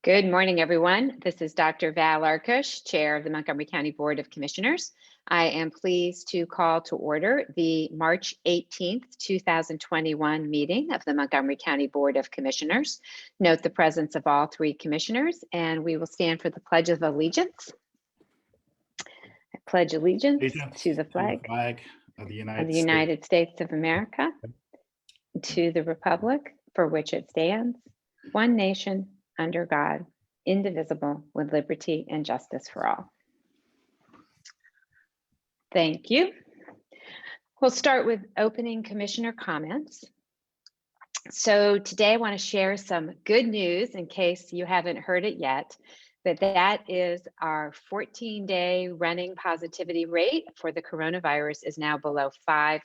Good morning, everyone. This is Dr. Val Arkoosh, Chair of the Montgomery County Board of Commissioners. I am pleased to call to order the March 18th, 2021 meeting of the Montgomery County Board of Commissioners. Note the presence of all three commissioners, and we will stand for the Pledge of Allegiance. I pledge allegiance to the flag of the United States of America, to the republic for which it stands, one nation, under God, indivisible, with liberty and justice for all. Thank you. We'll start with opening commissioner comments. So today I want to share some good news in case you haven't heard it yet, but that is our 14-day running positivity rate for the coronavirus is now below 5%.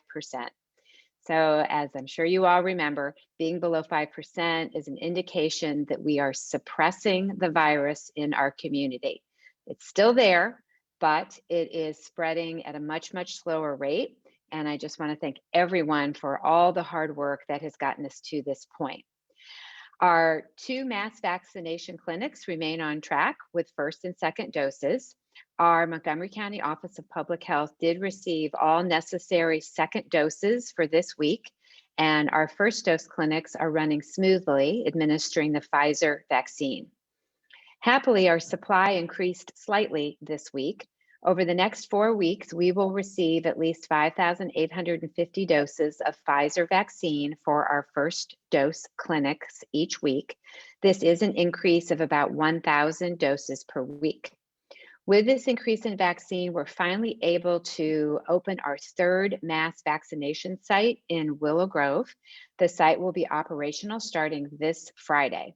So as I'm sure you all remember, being below 5% is an indication that we are suppressing the virus in our community. It's still there, but it is spreading at a much, much slower rate. And I just want to thank everyone for all the hard work that has gotten us to this point. Our 2 mass vaccination clinics remain on track with first and second doses. Our Montgomery County Office of Public Health did receive all necessary second doses for this week, and our first dose clinics are running smoothly, administering the Pfizer vaccine. Happily, our supply increased slightly this week. Over the next 4 weeks, we will receive at least 5,850 doses of Pfizer vaccine for our first dose clinics each week. This is an increase of about 1,000 doses per week. With this increase in vaccine, we're finally able to open our 3rd mass vaccination site in Willow Grove. The site will be operational starting this Friday.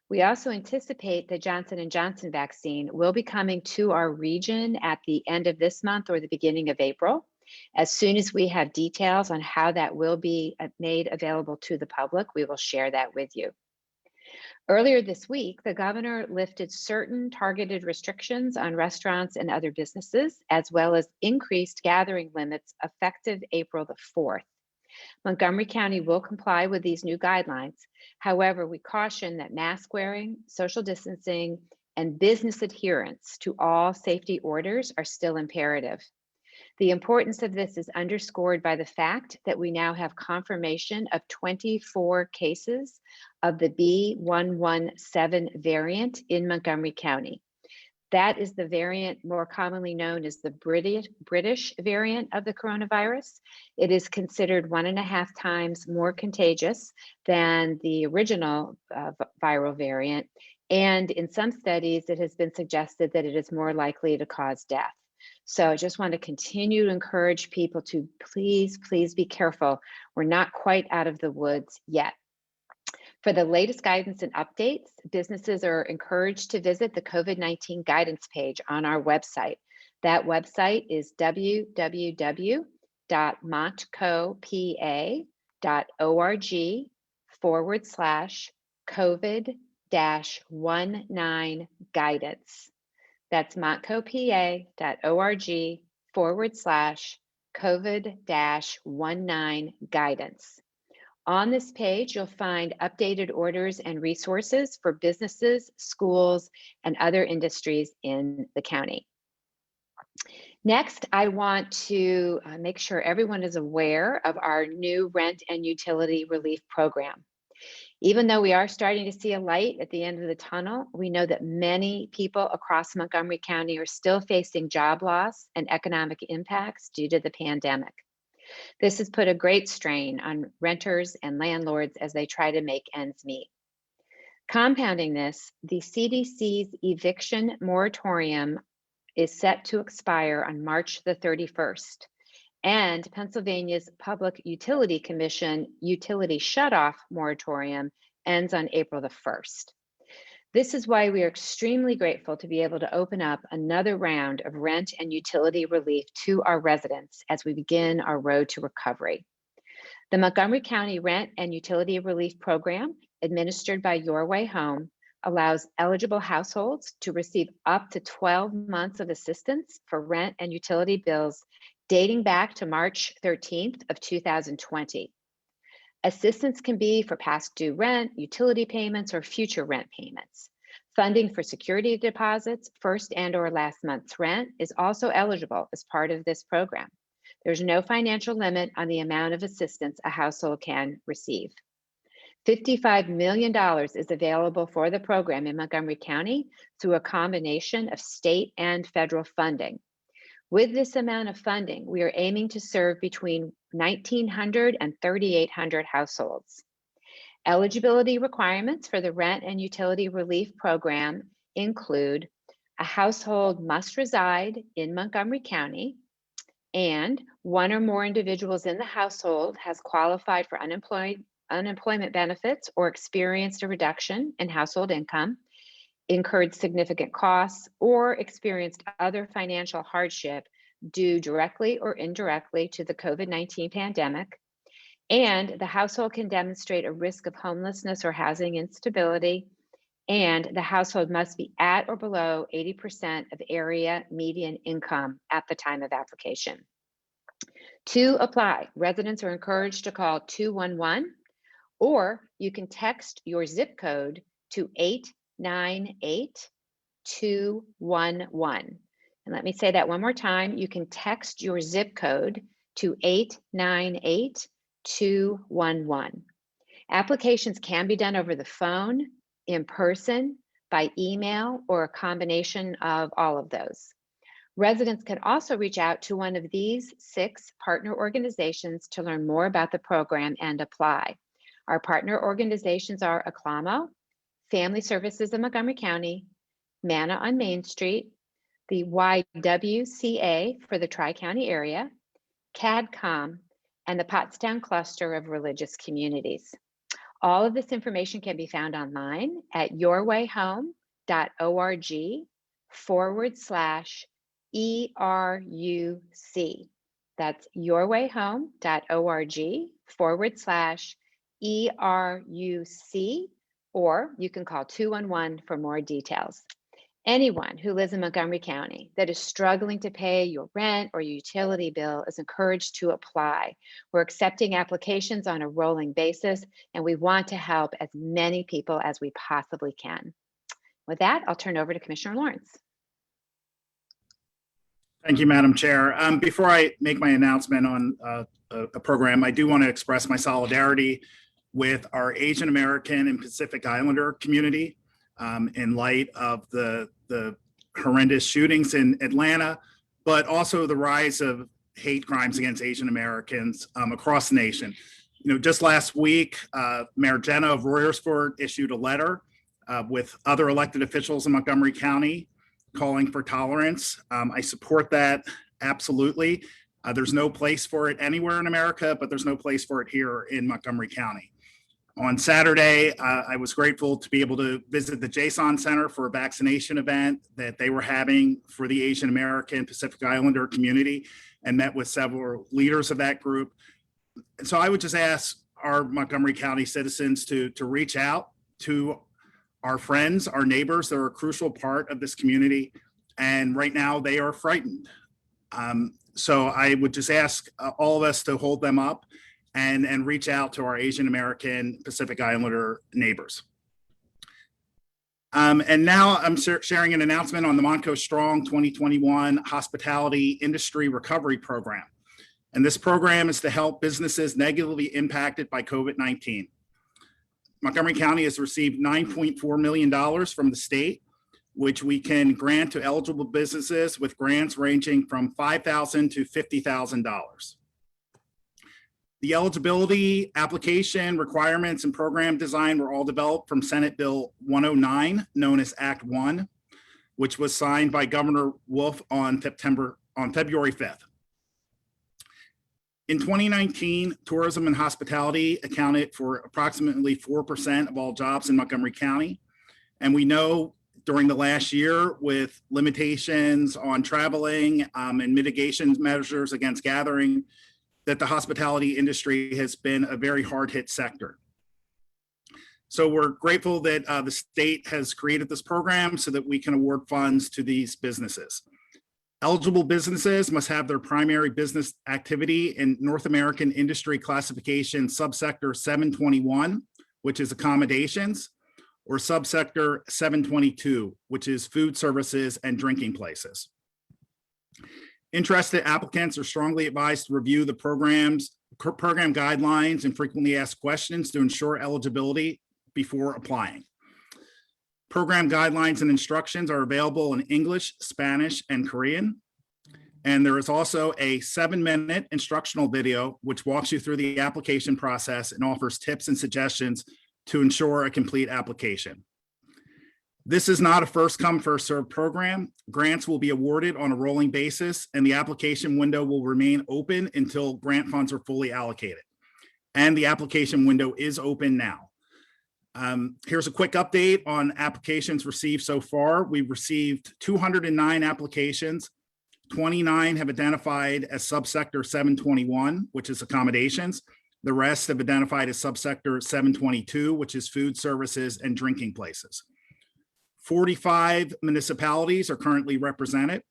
We also anticipate the Johnson & Johnson vaccine will be coming to our region at the end of this month or the beginning of April. As soon as we have details on how that will be made available to the public, we will share that with you. Earlier this week, the governor lifted certain targeted restrictions on restaurants and other businesses, as well as increased gathering limits effective April the 4th. Montgomery County will comply with these new guidelines. However, we caution that mask wearing, social distancing, and business adherence to all safety orders are still imperative. The importance of this is underscored by the fact that we now have confirmation of 24 cases of the B.1.1.7 variant in Montgomery County. That is the variant more commonly known as the British variant of the coronavirus. It is considered 1.5 times more contagious than the original viral variant. And in some studies, it has been suggested that it is more likely to cause death. So I just want to continue to encourage people to please be careful. We're not quite out of the woods yet. For the latest guidance and updates, businesses are encouraged to visit the COVID-19 guidance page on our website. That website is www.montco.pa.org/COVID-19 guidance. That's montco.pa.org/COVID-19 guidance. On this page, you'll find updated orders and resources for businesses, schools, and other industries in the county. Next, I want to make sure everyone is aware of our new rent and utility relief program. Even though we are starting to see a light at the end of the tunnel, we know that many people across Montgomery County are still facing job loss and economic impacts due to the pandemic. This has put a great strain on renters and landlords as they try to make ends meet. Compounding this, the CDC's eviction moratorium is set to expire on March the 31st, and Pennsylvania's Public Utility Commission utility shutoff moratorium ends on April the 1st. This is why we are extremely grateful to be able to open up another round of rent and utility relief to our residents as we begin our road to recovery. The Montgomery County Rent and Utility Relief Program, administered by Your Way Home, allows eligible households to receive up to 12 months of assistance for rent and utility bills dating back to March 13th of 2020. Assistance can be for past due rent, utility payments, or future rent payments. Funding for security deposits, first and/or last month's rent is also eligible as part of this program. There's no financial limit on the amount of assistance a household can receive. $55 million is available for the program in Montgomery County through a combination of state and federal funding. With this amount of funding, we are aiming to serve between 1,900 and 3,800 households. Eligibility requirements for the rent and utility relief program include a household must reside in Montgomery County, and one or more individuals in the household has qualified for unemployment benefits or experienced a reduction in household income, incurred significant costs, or experienced other financial hardship due directly or indirectly to the COVID-19 pandemic, and the household can demonstrate a risk of homelessness or housing instability, and the household must be at or below 80% of area median income at the time of application. To apply, residents are encouraged to call 211, or you can text your zip code to 898-211. And let me say that one more time. You can text your zip code to 898-211. Applications can be done over the phone, in person, by email, or a combination of all of those. Residents can also reach out to one of these 6 partner organizations to learn more about the program and apply. Our partner organizations are ACLAMO, Family Services in Montgomery County, MANA on Main Street, the YWCA for the Tri-County area, CADCOM, and the Pottstown Cluster of Religious Communities. All of this information can be found online at yourwayhome.org/ERUC. That's yourwayhome.org/ERUC, or you can call 211 for more details. Anyone who lives in Montgomery County that is struggling to pay your rent or your utility bill is encouraged to apply. We're accepting applications on a rolling basis, and we want to help as many people as we possibly can. With that, I'll turn over to Commissioner Lawrence. Thank you, Madam Chair. Before I make my announcement on a program, I do want to express my solidarity with our Asian American and Pacific Islander community in light of the horrendous shootings in Atlanta, but also the rise of hate crimes against Asian Americans across the nation. You know, just last week, Mayor Jenna of Royersford issued a letter with other elected officials in Montgomery County calling for tolerance. I support that absolutely. There's no place for it anywhere in America, but there's no place for it here in Montgomery County. On Saturday, I was grateful to be able to visit the Jason Center for a vaccination event that they were having for the Asian American Pacific Islander community, and met with several leaders of that group. And so I would just ask our Montgomery County citizens to reach out to our friends, our neighbors. They're a crucial part of this community, and right now they are frightened. So I would just ask all of us to hold them up and reach out to our Asian American Pacific Islander neighbors. And now I'm sharing an announcement on the Montco Strong 2021 Hospitality Industry Recovery Program. And this program is to help businesses negatively impacted by COVID-19. Montgomery County has received $9.4 million from the state, which we can grant to eligible businesses with grants ranging from $5,000 to $50,000. The eligibility, application, requirements, and program design were all developed from Senate Bill 109, known as Act 1, which was signed by Governor Wolf on February 5th. In 2019, tourism and hospitality accounted for approximately 4% of all jobs in Montgomery County. And we know during the last year, with limitations on traveling and mitigation measures against gathering, that the hospitality industry has been a very hard hit sector. So we're grateful that the state has created this program so that we can award funds to these businesses. Eligible businesses must have their primary business activity in North American Industry Classification subsector 721, which is accommodations, or subsector 722, which is food services and drinking places. Interested applicants are strongly advised to review the program guidelines and frequently asked questions to ensure eligibility before applying. Program guidelines and instructions are available in English, Spanish, and Korean. And there is also a 7-minute instructional video which walks you through the application process and offers tips and suggestions to ensure a complete application. This is not a first come, first served program. Grants will be awarded on a rolling basis, and the application window will remain open until grant funds are fully allocated. And the application window is open now. Here's a quick update on applications received so far. We've received 209 applications. 29 have identified as subsector 721, which is accommodations. The rest have identified as subsector 722, which is food services and drinking places. 45 municipalities are currently represented.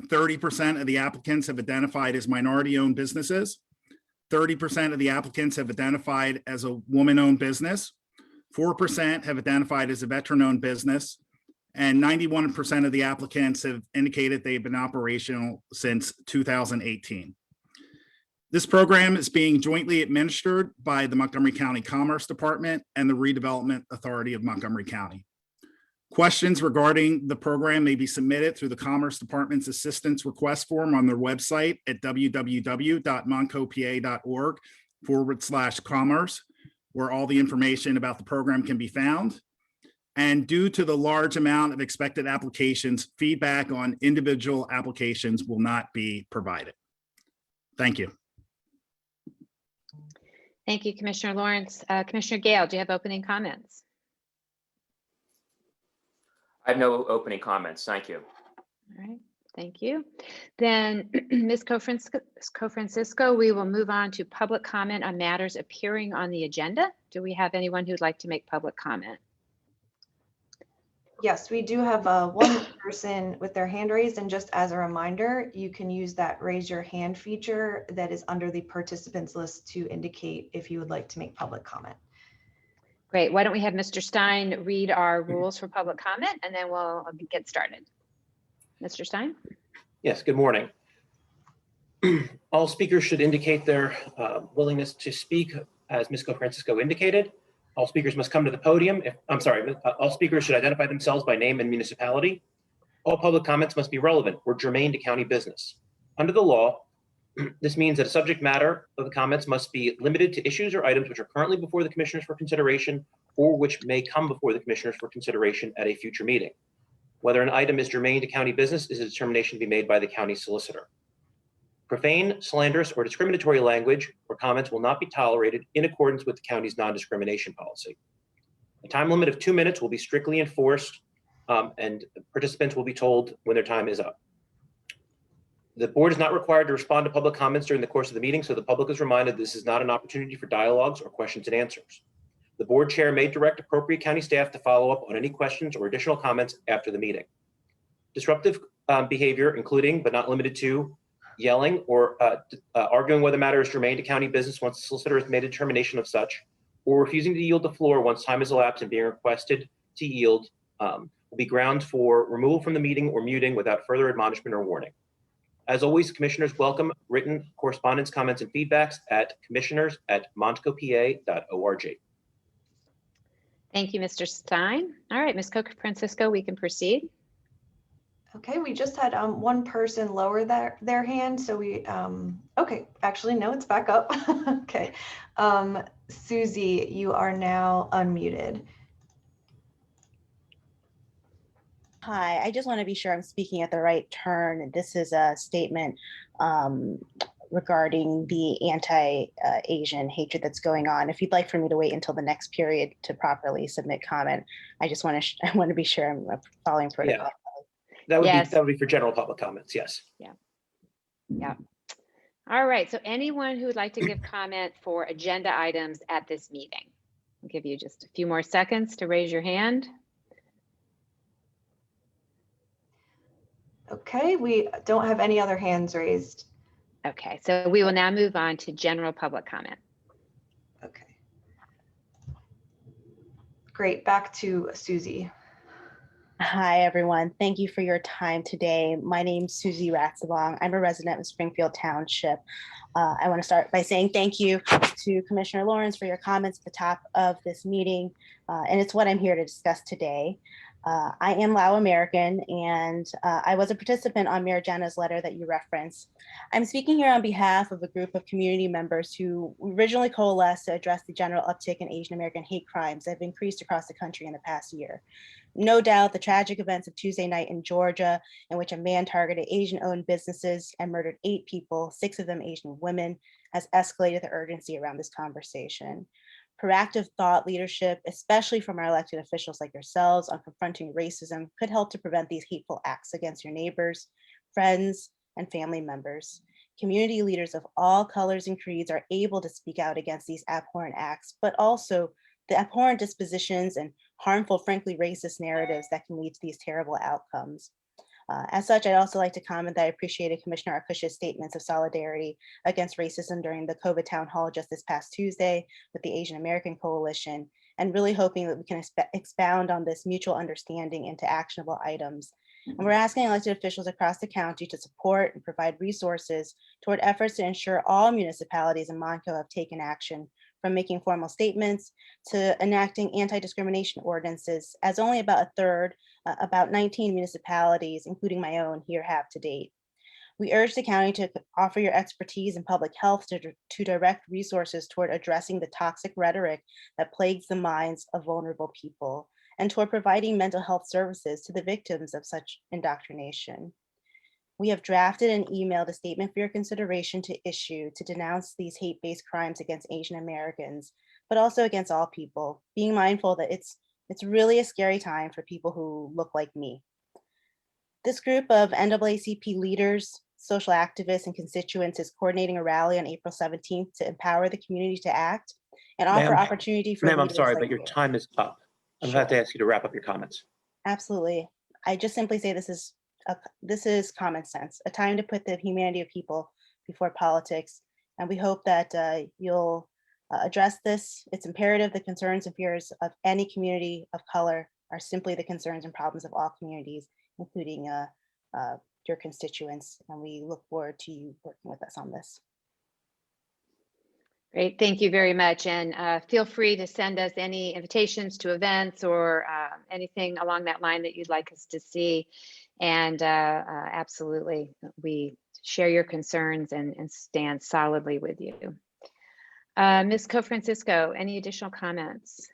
30% of the applicants have identified as minority-owned businesses. 30% of the applicants have identified as a woman-owned business. 4% have identified as a veteran-owned business, and 91% of the applicants have indicated they've been operational since 2018. This program is being jointly administered by the Montgomery County Commerce Department and the Redevelopment Authority of Montgomery County. Questions regarding the program may be submitted through the Commerce Department's assistance request form on their website at www.montcopa.org/commerce, where all the information about the program can be found. And due to the large amount of expected applications, feedback on individual applications will not be provided. Thank you. Thank you, Commissioner Lawrence. Commissioner Gale, do you have opening comments? I have no opening comments. Thank you. All right, thank you. Then Ms. Cofrancisco, we will move on to public comment on matters appearing on the agenda. Do we have anyone who'd like to make public comment? Yes, we do have one person with their hand raised, and just as a reminder, you can use that raise your hand feature that is under the participants list to indicate if you would like to make public comment. Great. Why don't we have Mr. Stein read our rules for public comment, and then we'll get started. Mr. Stein? Yes, good morning. All speakers should indicate their willingness to speak, as Ms. Cofrancisco indicated. All speakers must come to the podium. All speakers should identify themselves by name and municipality. All public comments must be relevant or germane to county business. Under the law, this means that a subject matter of the comments must be limited to issues or items which are currently before the commissioners for consideration or which may come before the commissioners for consideration at a future meeting. Whether an item is germane to county business is a determination to be made by the county solicitor. Profane, slanderous, or discriminatory language or comments will not be tolerated in accordance with the county's non-discrimination policy. A time limit of 2 minutes will be strictly enforced, and participants will be told when their time is up. The board is not required to respond to public comments during the course of the meeting, so the public is reminded this is not an opportunity for dialogues or questions and answers. The board chair may direct appropriate county staff to follow up on any questions or additional comments after the meeting. Disruptive behavior, including but not limited to yelling or arguing whether matter is germane to county business once the solicitor has made a determination of such, or refusing to yield the floor once time has elapsed and being requested to yield will be grounds for removal from the meeting or muting without further admonishment or warning. As always, commissioners welcome written correspondence, comments, and feedbacks at commissioners@montcopa.org. Thank you, Mr. Stein. All right, Ms. Cofrancisco, we can proceed. Okay, we just had one person lower their hand, so we, okay, actually, no, it's back up. Okay, Susie, you are now unmuted. Hi, I just want to be sure I'm speaking at the right turn. This is a statement regarding the anti-Asian hatred that's going on. If you'd like for me to wait until the next period to properly submit comment, I just want to I want to be sure I'm following protocol. Yeah. That would Yes. be for general public comments. Yes. Yeah. All right. So anyone who would like to give comment for agenda items at this meeting, I'll give you just a few more seconds to raise your hand. Okay, we don't have any other hands raised. Okay, so we will now move on to general public comment. Okay. Great, back to Susie. Hi, everyone. Thank you for your time today. My name's Susie Ratzabong. I'm a resident of Springfield Township. I want to start by saying thank you to Commissioner Lawrence for your comments at the top of this meeting, and it's what I'm here to discuss today. I am Lao American, and I was a participant on Mayor Jenna's letter that you referenced. I'm speaking here on behalf of a group of community members who originally coalesced to address the general uptick in Asian American hate crimes that have increased across the country in the past year. No doubt the tragic events of Tuesday night in Georgia, in which a man targeted Asian-owned businesses and murdered 8 people, 6 of them Asian women, has escalated the urgency around this conversation. Proactive thought leadership, especially from our elected officials like yourselves on confronting racism, could help to prevent these hateful acts against your neighbors, friends, and family members. Community leaders of all colors and creeds are able to speak out against these abhorrent acts, but also the abhorrent dispositions and harmful, frankly, racist narratives that can lead to these terrible outcomes. As such, I'd also like to comment that I appreciated Commissioner Arkoosh's statements of solidarity against racism during the COVID town hall just this past Tuesday with the Asian American Coalition, and really hoping that we can expound on this mutual understanding into actionable items. And we're asking elected officials across the county to support and provide resources toward efforts to ensure all municipalities in Montco have taken action, from making formal statements to enacting anti-discrimination ordinances, as only about a third, about 19 municipalities, including my own, here have to date. We urge the county to offer your expertise in public health to direct resources toward addressing the toxic rhetoric that plagues the minds of vulnerable people, and toward providing mental health services to the victims of such indoctrination. We have drafted and emailed a statement for your consideration to issue to denounce these hate-based crimes against Asian Americans, but also against all people, being mindful that it's really a scary time for people who look like me. This group of NAACP leaders, social activists, and constituents is coordinating a rally on April 17th to empower the community to act and offer opportunity for Ma'am, I'm leaders sorry, like but your you. time is up. I'm going to have to ask you to wrap up your comments. Absolutely. I just simply say this is common sense, a time to put the humanity of people before politics. And we hope that you'll address this. It's imperative the concerns and fears of any community of color are simply the concerns and problems of all communities, including your constituents. And we look forward to you working with us on this. Great, thank you very much. And feel free to send us any invitations to events or anything along that line that you'd like us to see. And absolutely, we share your concerns and stand solidly with you. Ms. Co-Francisco, any additional comments?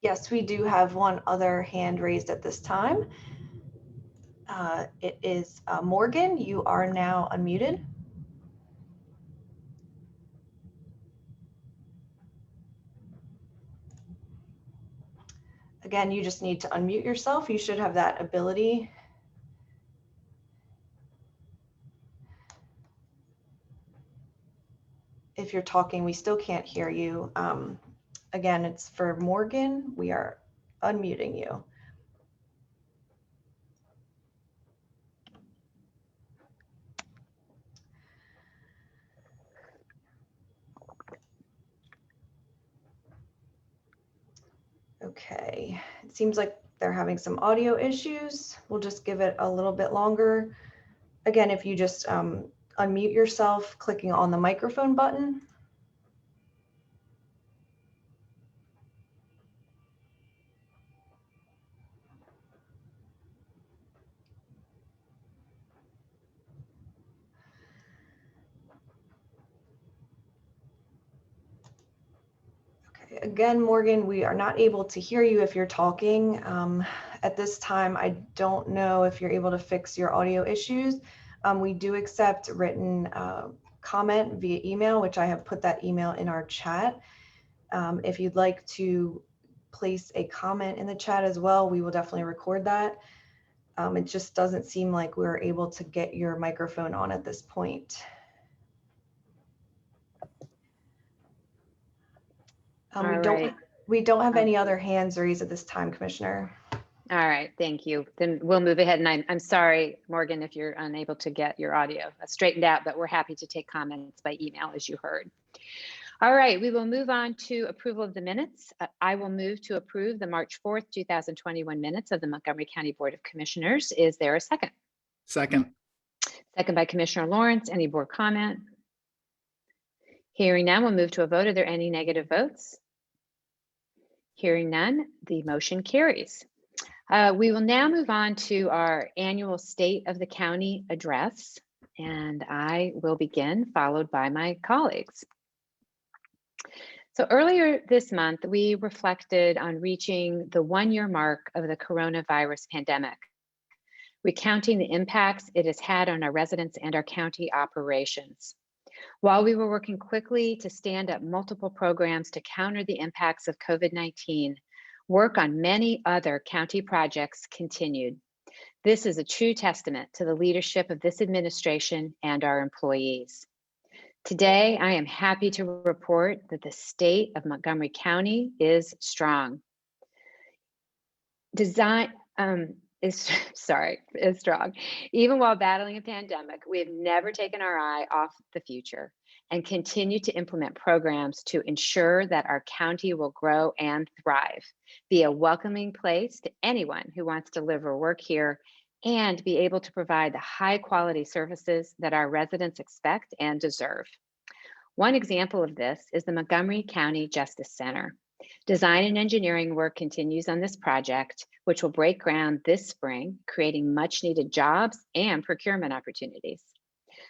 Yes, we do have one other hand raised at this time. It is Morgan. You are now unmuted. Again, you just need to unmute yourself. You should have that ability. If you're talking, we still can't hear you. Again, it's for Morgan. We are unmuting you. Okay, it seems like they're having some audio issues. We'll just give it a little bit longer. Again, if you just unmute yourself, clicking on the microphone button. Okay, again, Morgan, we are not able to hear you if you're talking. At this time, I don't know if you're able to fix your audio issues. We do accept written comment via email, which I have put that email in our chat. If you'd like to place a comment in the chat as well, we will definitely record that. It just doesn't seem like we're able to get your microphone on at this point. We don't have any other hands raised at this time, Commissioner. All right, thank you. Then we'll move ahead. And I'm sorry, Morgan, if you're unable to get your audio straightened out, but we're happy to take comments by email, as you heard. All right, we will move on to approval of the minutes. I will move to approve the March 4th, 2021 minutes of the Montgomery County Board of Commissioners. Is there a second? Second. Second by Commissioner Lawrence. Any board comment? Hearing none, we'll move to a vote. Are there any negative votes? Hearing none, the motion carries. We will now move on to our annual State of the County address, and I will begin, followed by my colleagues. So earlier this month, we reflected on reaching the 1-year mark of the coronavirus pandemic, recounting the impacts it has had on our residents and our county operations. While we were working quickly to stand up multiple programs to counter the impacts of COVID-19, work on many other county projects continued. This is a true testament to the leadership of this administration and our employees. Today, I am happy to report that the state of Montgomery County is strong. Is strong. Even while battling a pandemic, we have never taken our eye off the future and continue to implement programs to ensure that our county will grow and thrive, be a welcoming place to anyone who wants to live or work here, and be able to provide the high quality services that our residents expect and deserve. One example of this is the Montgomery County Justice Center. Design and engineering work continues on this project, which will break ground this spring, creating much needed jobs and procurement opportunities.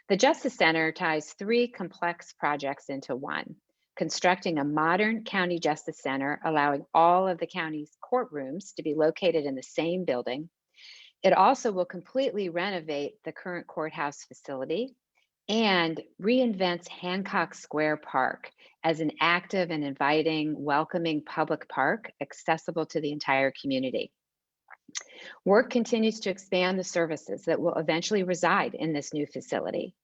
The Justice Center ties 3 complex projects into one: constructing a modern county justice center, allowing all of the county's courtrooms to be located in the same building. It also will completely renovate the current courthouse facility and reinvents Hancock Square Park as an active and inviting, welcoming public park accessible to the entire community. Work continues to expand the services that will eventually reside in this new facility.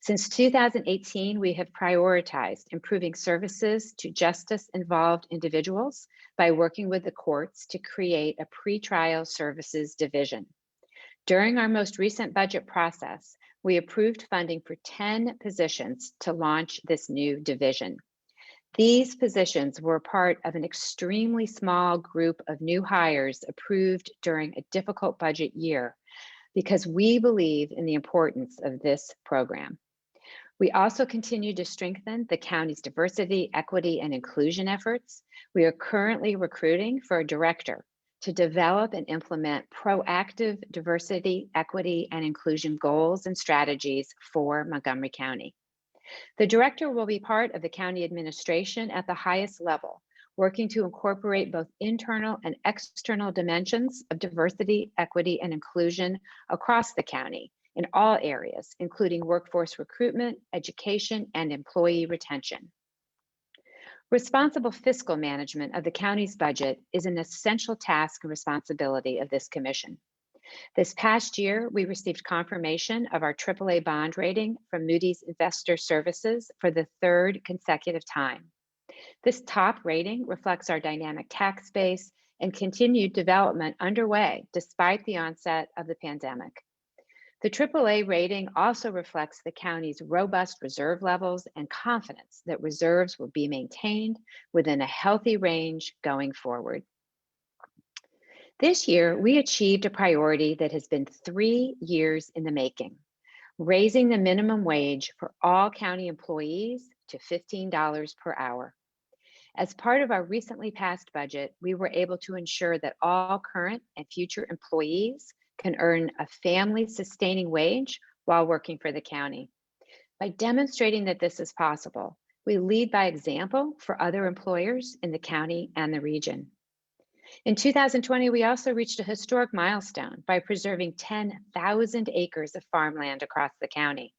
Since 2018, we have prioritized improving services to justice-involved individuals by working with the courts to create a pretrial services division. During our most recent budget process, we approved funding for 10 positions to launch this new division. These positions were part of an extremely small group of new hires approved during a difficult budget year because we believe in the importance of this program. We also continue to strengthen the county's diversity, equity, and inclusion efforts. We are currently recruiting for a director to develop and implement proactive diversity, equity, and inclusion goals and strategies for Montgomery County. The director will be part of the county administration at the highest level, working to incorporate both internal and external dimensions of diversity, equity, and inclusion across the county in all areas, including workforce recruitment, education, and employee retention. Responsible fiscal management of the county's budget is an essential task and responsibility of this commission. This past year, we received confirmation of our AAA bond rating from Moody's Investor Services for the 3rd consecutive time. This top rating reflects our dynamic tax base and continued development underway despite the onset of the pandemic. The AAA rating also reflects the county's robust reserve levels and confidence that reserves will be maintained within a healthy range going forward. This year, we achieved a priority that has been 3 years in the making, raising the minimum wage for all county employees to $15 per hour. As part of our recently passed budget, we were able to ensure that all current and future employees can earn a family-sustaining wage while working for the county. By demonstrating that this is possible, we lead by example for other employers in the county and the region. In 2020, we also reached a historic milestone by preserving 10,000 acres of farmland across the county.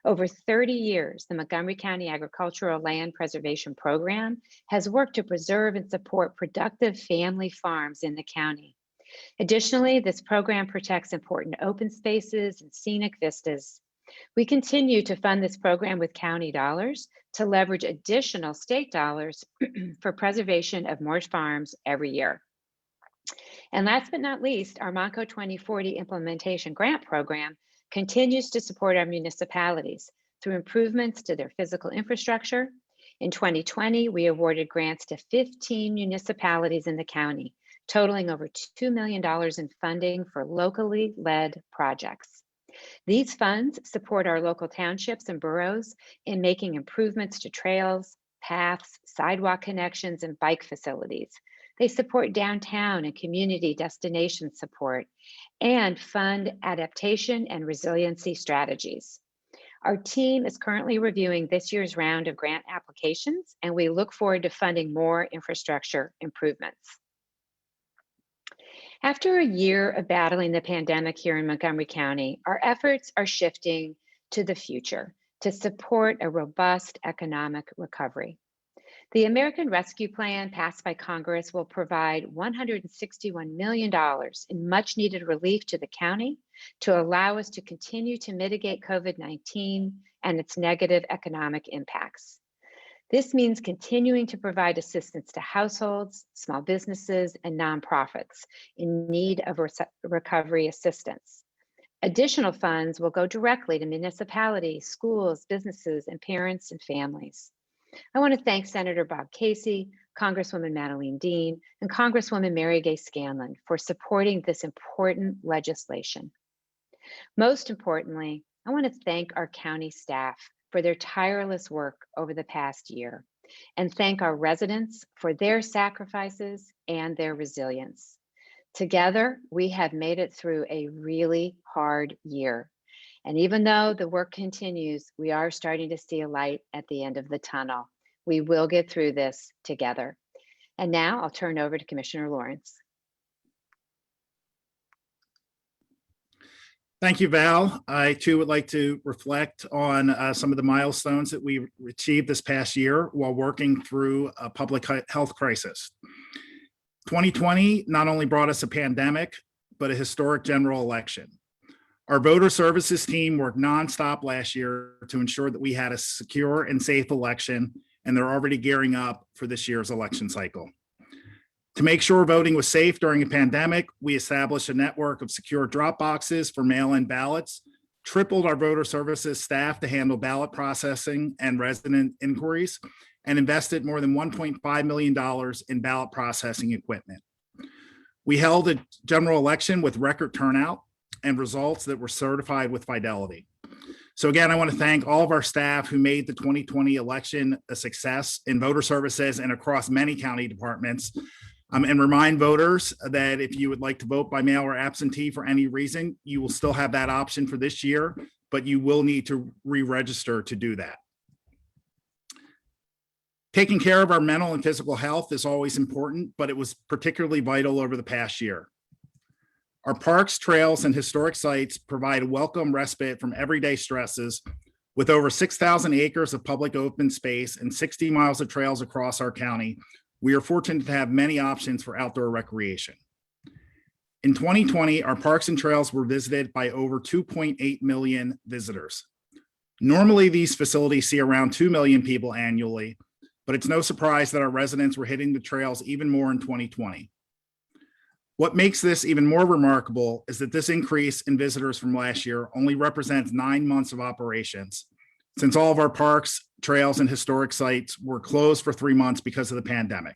Over 30 years, the Montgomery County Agricultural Land Preservation Program has worked to preserve and support productive family farms in the county. Additionally, this program protects important open spaces and scenic vistas. We continue to fund this program with county dollars to leverage additional state dollars for preservation of more farms every year. And last but not least, our Montco 2040 implementation grant program continues to support our municipalities through improvements to their physical infrastructure, In 2020, we awarded grants to 15 municipalities in the county, totaling over $2 million in funding for locally led projects. These funds support our local townships and boroughs in making improvements to trails, paths, sidewalk connections, and bike facilities. They support downtown and community destination support and fund adaptation and resiliency strategies. Our team is currently reviewing this year's round of grant applications, and we look forward to funding more infrastructure improvements. After a year of battling the pandemic here in Montgomery County, our efforts are shifting to the future to support a robust economic recovery. The American Rescue Plan passed by Congress will provide $161 million in much needed relief to the county to allow us to continue to mitigate COVID-19 and its negative economic impacts. This means continuing to provide assistance to households, small businesses, and nonprofits in need of recovery assistance. Additional funds will go directly to municipalities, schools, businesses, and parents and families. I want to thank Senator Bob Casey, Congresswoman Madeline Dean, and Congresswoman Mary Gay Scanlon for supporting this important legislation. Most importantly, I want to thank our county staff for their tireless work over the past year, and thank our residents for their sacrifices and their resilience. Together, we have made it through a really hard year. And even though the work continues, we are starting to see a light at the end of the tunnel. We will get through this together. And now I'll turn over to Commissioner Lawrence. Thank you, Val. I too would like to reflect on some of the milestones that we achieved this past year while working through a public health crisis. 2020 not only brought us a pandemic, but a historic general election. Our voter services team worked nonstop last year to ensure that we had a secure and safe election, and they're already gearing up for this year's election cycle. To make sure voting was safe during a pandemic, we established a network of secure drop boxes for mail-in ballots, tripled our voter services staff to handle ballot processing and resident inquiries, and invested more than $1.5 million in ballot processing equipment. We held a general election with record turnout and results that were certified with fidelity. So again, I want to thank all of our staff who made the 2020 election a success in voter services and across many county departments, and remind voters that if you would like to vote by mail or absentee for any reason, you will still have that option for this year, but you will need to re-register to do that. Taking care of our mental and physical health is always important, but it was particularly vital over the past year. Our parks, trails, and historic sites provide a welcome respite from everyday stresses. With over 6,000 acres of public open space and 60 miles of trails across our county, we are fortunate to have many options for outdoor recreation. In 2020, our parks and trails were visited by over 2.8 million visitors. Normally, these facilities see around 2 million people annually, but it's no surprise that our residents were hitting the trails even more in 2020. What makes this even more remarkable is that this increase in visitors from last year only represents 9 months of operations, since all of our parks, trails, and historic sites were closed for 3 months because of the pandemic.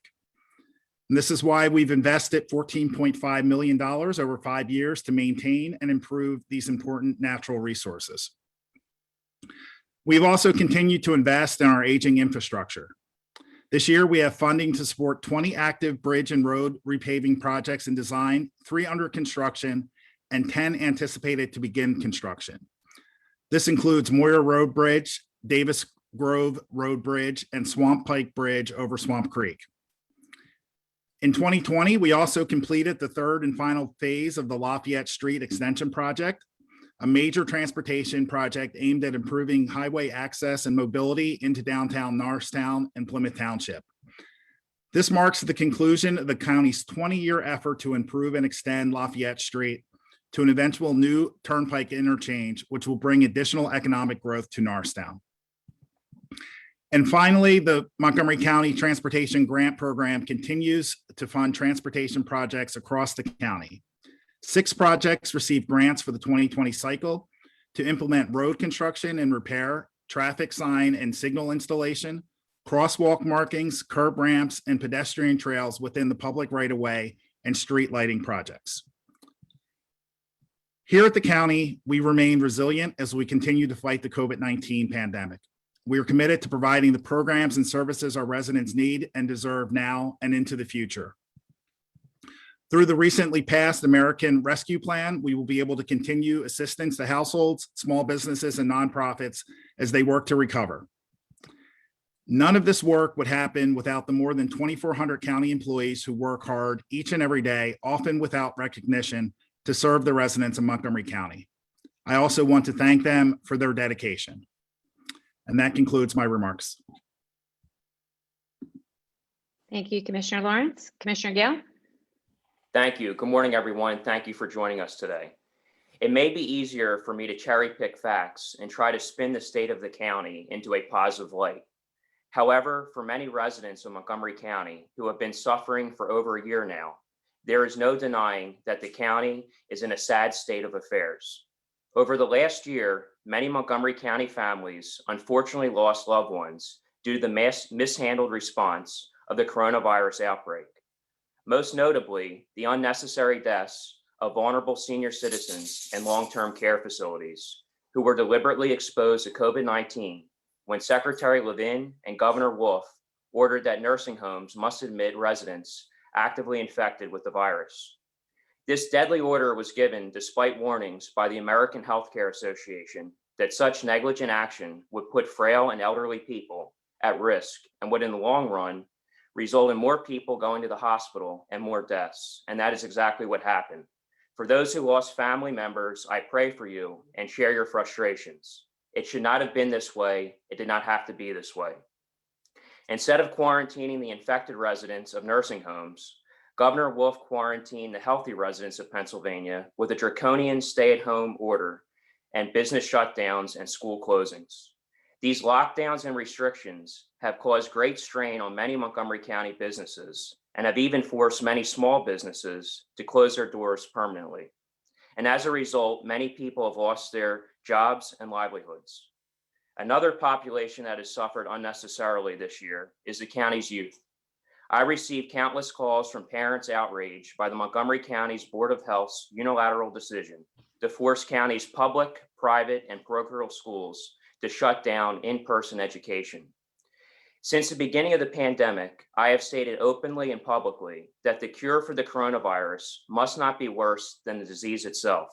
And this is why we've invested $14.5 million over 5 years to maintain and improve these important natural resources. We've also continued to invest in our aging infrastructure. This year, we have funding to support 20 active bridge and road repaving projects in design, 3 under construction, and 10 anticipated to begin construction. This includes Moyer Road Bridge, Davis Grove Road Bridge, and Swamp Pike Bridge over Swamp Creek. In 2020, we also completed the 3rd and final phase of the Lafayette Street Extension Project, a major transportation project aimed at improving highway access and mobility into downtown Norristown and Plymouth Township. This marks the conclusion of the county's 20-year effort to improve and extend Lafayette Street to an eventual new turnpike interchange, which will bring additional economic growth to Norristown. And finally, the Montgomery County Transportation Grant Program continues to fund transportation projects across the county. 6 projects received grants for the 2020 cycle to implement road construction and repair, traffic sign and signal installation, crosswalk markings, curb ramps, and pedestrian trails within the public right-of-way and street lighting projects. Here at the county, we remain resilient as we continue to fight the COVID-19 pandemic. We are committed to providing the programs and services our residents need and deserve now and into the future. Through the recently passed American Rescue Plan, we will be able to continue assistance to households, small businesses, and nonprofits as they work to recover. None of this work would happen without the more than 2,400 county employees who work hard each and every day, often without recognition, to serve the residents of Montgomery County. I also want to thank them for their dedication. And that concludes my remarks. Thank you, Commissioner Lawrence. Commissioner Gale? Thank you. Good morning, everyone. Thank you for joining us today. It may be easier for me to cherry pick facts and try to spin the state of the county into a positive light. However, for many residents of Montgomery County who have been suffering for over a year now, there is no denying that the county is in a sad state of affairs. Over the last year, many Montgomery County families unfortunately lost loved ones due to the mishandled response of the coronavirus outbreak. Most notably, the unnecessary deaths of vulnerable senior citizens in long-term care facilities who were deliberately exposed to COVID-19 when Secretary Levin and Governor Wolf ordered that nursing homes must admit residents actively infected with the virus. This deadly order was given despite warnings by the American Healthcare Association that such negligent action would put frail and elderly people at risk and would in the long run result in more people going to the hospital and more deaths. And that is exactly what happened. For those who lost family members, I pray for you and share your frustrations. It should not have been this way. It did not have to be this way. Instead of quarantining the infected residents of nursing homes, Governor Wolf quarantined the healthy residents of Pennsylvania with a draconian stay-at-home order and business shutdowns and school closings. These lockdowns and restrictions have caused great strain on many Montgomery County businesses and have even forced many small businesses to close their doors permanently. And as a result, many people have lost their jobs and livelihoods. Another population that has suffered unnecessarily this year is the county's youth. I received countless calls from parents outraged by the Montgomery County's Board of Health's unilateral decision to force county's public, private, and parochial schools to shut down in-person education. Since the beginning of the pandemic, I have stated openly and publicly that the cure for the coronavirus must not be worse than the disease itself.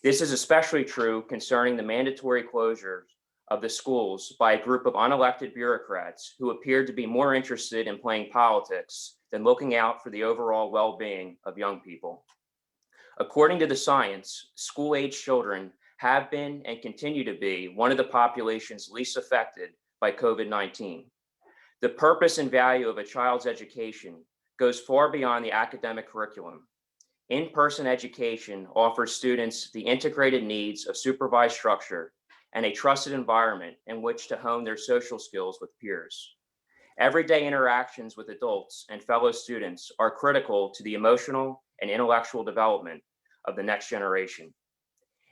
This is especially true concerning the mandatory closures of the schools by a group of unelected bureaucrats who appeared to be more interested in playing politics than looking out for the overall well-being of young people. According to the science, school-age children have been and continue to be one of the populations least affected by COVID-19. The purpose and value of a child's education goes far beyond the academic curriculum. In-person education offers students the integrated needs of supervised structure and a trusted environment in which to hone their social skills with peers. Everyday interactions with adults and fellow students are critical to the emotional and intellectual development of the next generation.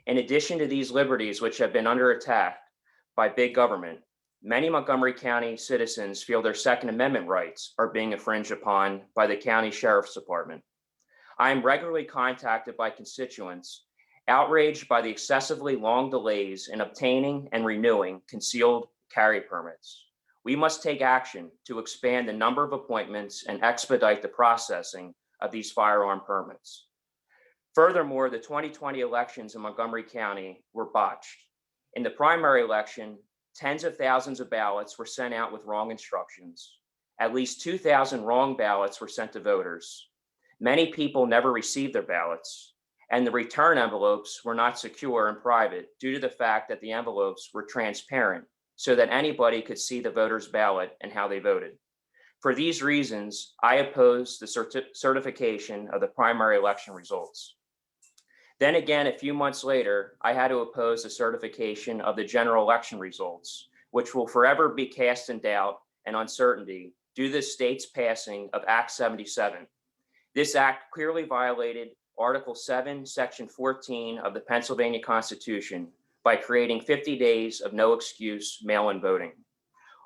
In addition to these liberties, which have been under attack by big government, many Montgomery County citizens feel their Second Amendment rights are being infringed upon by the county sheriff's department. I am regularly contacted by constituents outraged by the excessively long delays in obtaining and renewing concealed carry permits. We must take action to expand the number of appointments and expedite the processing of these firearm permits. Furthermore, the 2020 elections in Montgomery County were botched. In the primary election, tens of thousands of ballots were sent out with wrong instructions. At least 2,000 wrong ballots were sent to voters. Many people never received their ballots, and the return envelopes were not secure and private due to the fact that the envelopes were transparent so that anybody could see the voter's ballot and how they voted. For these reasons, I oppose the certification of the primary election results. Then again, a few months later, I had to oppose the certification of the general election results, which will forever be cast in doubt and uncertainty due to the state's passing of Act 77. This act clearly violated Article 7, Section 14 of the Pennsylvania Constitution by creating 50 days of no excuse mail-in voting.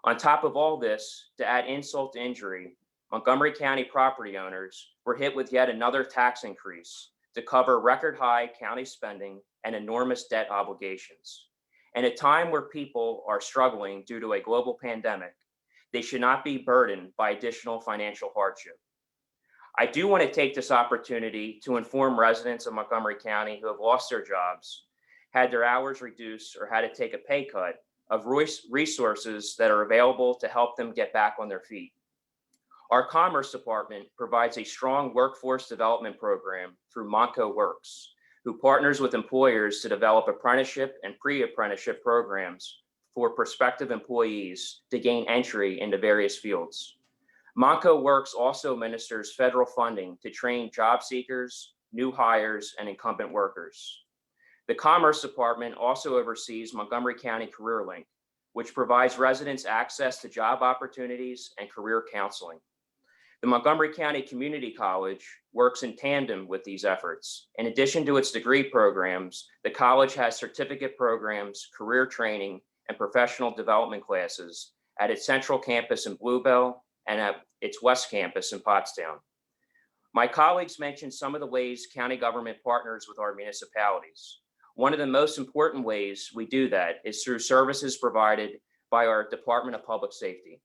On top of all this, to add insult to injury, Montgomery County property owners were hit with yet another tax increase to cover record high county spending and enormous debt obligations. And at a time where people are struggling due to a global pandemic, they should not be burdened by additional financial hardship. I do want to take this opportunity to inform residents of Montgomery County who have lost their jobs, had their hours reduced, or had to take a pay cut of resources that are available to help them get back on their feet. Our Commerce Department provides a strong workforce development program through Montco Works, who partners with employers to develop apprenticeship and pre-apprenticeship programs for prospective employees to gain entry into various fields. Montco Works also administers federal funding to train job seekers, new hires, and incumbent workers. The Commerce Department also oversees Montgomery County Career Link, which provides residents access to job opportunities and career counseling. The Montgomery County Community College works in tandem with these efforts. In addition to its degree programs, the college has certificate programs, career training, and professional development classes at its central campus in Bluebell and at its west campus in Pottstown. My colleagues mentioned some of the ways county government partners with our municipalities. One of the most important ways we do that is through services provided by our Department of Public Safety.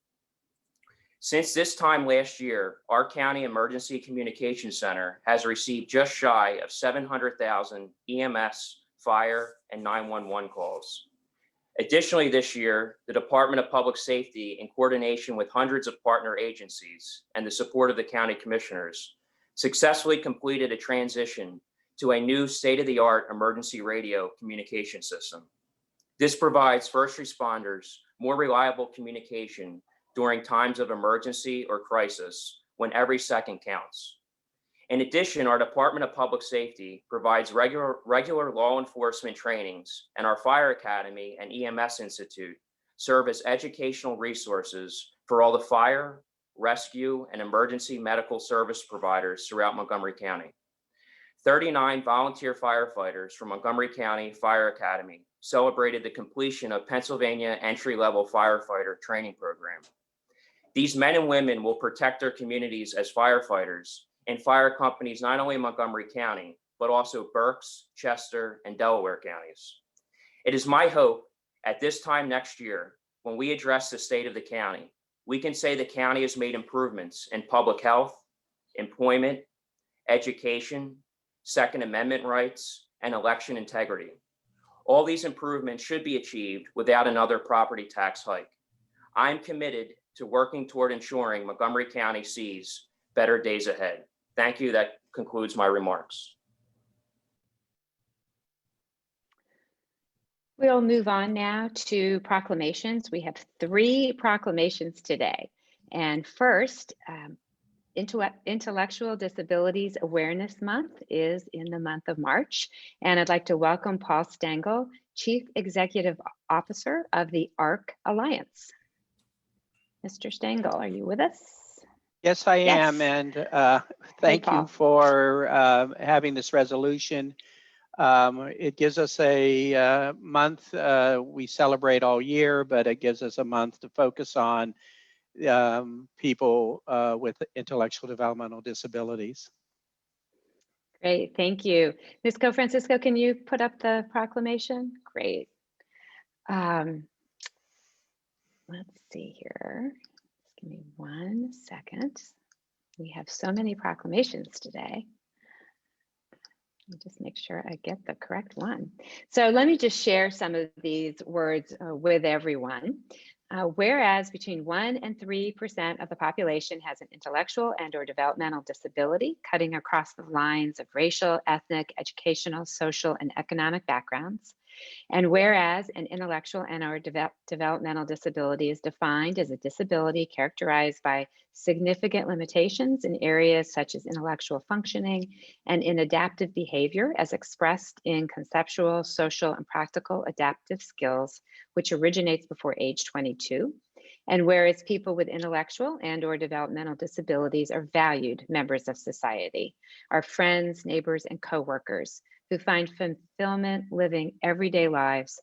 Since this time last year, our County Emergency Communication Center has received just shy of 700,000 EMS, fire, and 911 calls. Additionally, this year, the Department of Public Safety, in coordination with hundreds of partner agencies and the support of the county commissioners, successfully completed a transition to a new state-of-the-art emergency radio communication system. This provides first responders more reliable communication during times of emergency or crisis when every second counts. In addition, our Department of Public Safety provides regular law enforcement trainings, and our Fire Academy and EMS Institute serve as educational resources for all the fire, rescue, and emergency medical service providers throughout Montgomery County. 39 volunteer firefighters from Montgomery County Fire Academy celebrated the completion of Pennsylvania entry-level firefighter training program. These men and women will protect their communities as firefighters in fire companies not only in Montgomery County, but also Berks, Chester, and Delaware counties. It is my hope at this time next year, when we address the state of the county, we can say the county has made improvements in public health, employment, education, Second Amendment rights, and election integrity. All these improvements should be achieved without another property tax hike. I'm committed to working toward ensuring Montgomery County sees better days ahead. Thank you. That concludes my remarks. We'll move on now to proclamations. We have 3 proclamations today. And first, Intellectual Disabilities Awareness Month is in the month of March. And I'd like to welcome Paul Stengel, Chief Executive Officer of the ARC Alliance. Mr. Stengel, are you with us? Yes, I am. Yes. And thank you for having this resolution. It gives us a month. We celebrate all year, but it gives us a month to focus on people with intellectual developmental disabilities. Great, thank you. Ms. Francisco, can you put up the proclamation? Great. Let's see here. Just give me 1 second. We have so many proclamations today. Let me just make sure I get the correct one. So let me just share some of these words with everyone. Whereas between 1% and 3% of the population has an intellectual and/or developmental disability, cutting across the lines of racial, ethnic, educational, social, and economic backgrounds. And whereas an intellectual and/or developmental disability is defined as a disability characterized by significant limitations in areas such as intellectual functioning and in adaptive behavior as expressed in conceptual, social, and practical adaptive skills, which originates before age 22. And whereas people with intellectual and/or developmental disabilities are valued members of society, our friends, neighbors, and coworkers who find fulfillment living everyday lives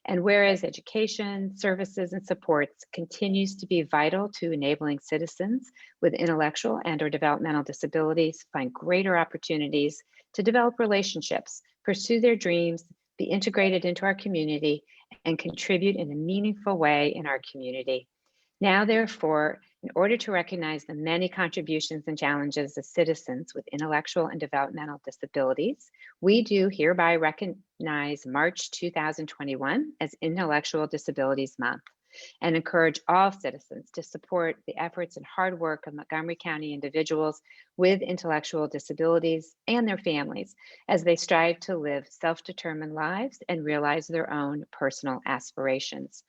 And whereas education, services, and supports continues to be vital to enabling citizens with intellectual and/or developmental disabilities find greater opportunities to develop relationships, pursue their dreams, be integrated into our community, and contribute in a meaningful way in our community. Now, therefore, in order to recognize the many contributions and challenges of citizens with intellectual and developmental disabilities, we do hereby recognize March 2021 as Intellectual Disabilities Month and encourage all citizens to support the efforts and hard work of Montgomery County individuals with intellectual disabilities and their families as they strive to live self-determined lives and realize their own personal aspirations.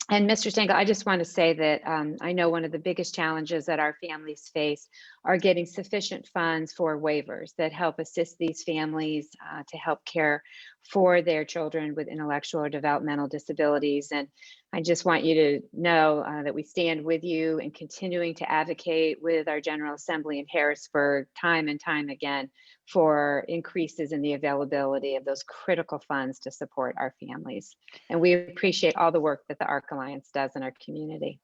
And Mr. Stengel, I just want to say that I know one of the biggest challenges that our families face are getting sufficient funds for waivers that help assist these families to help care for their children with intellectual or developmental disabilities. And I just want you to know that we stand with you in continuing to advocate with our General Assembly in Harrisburg time and time again for increases in the availability of those critical funds to support our families. And we appreciate all the work that the ARC Alliance does in our community.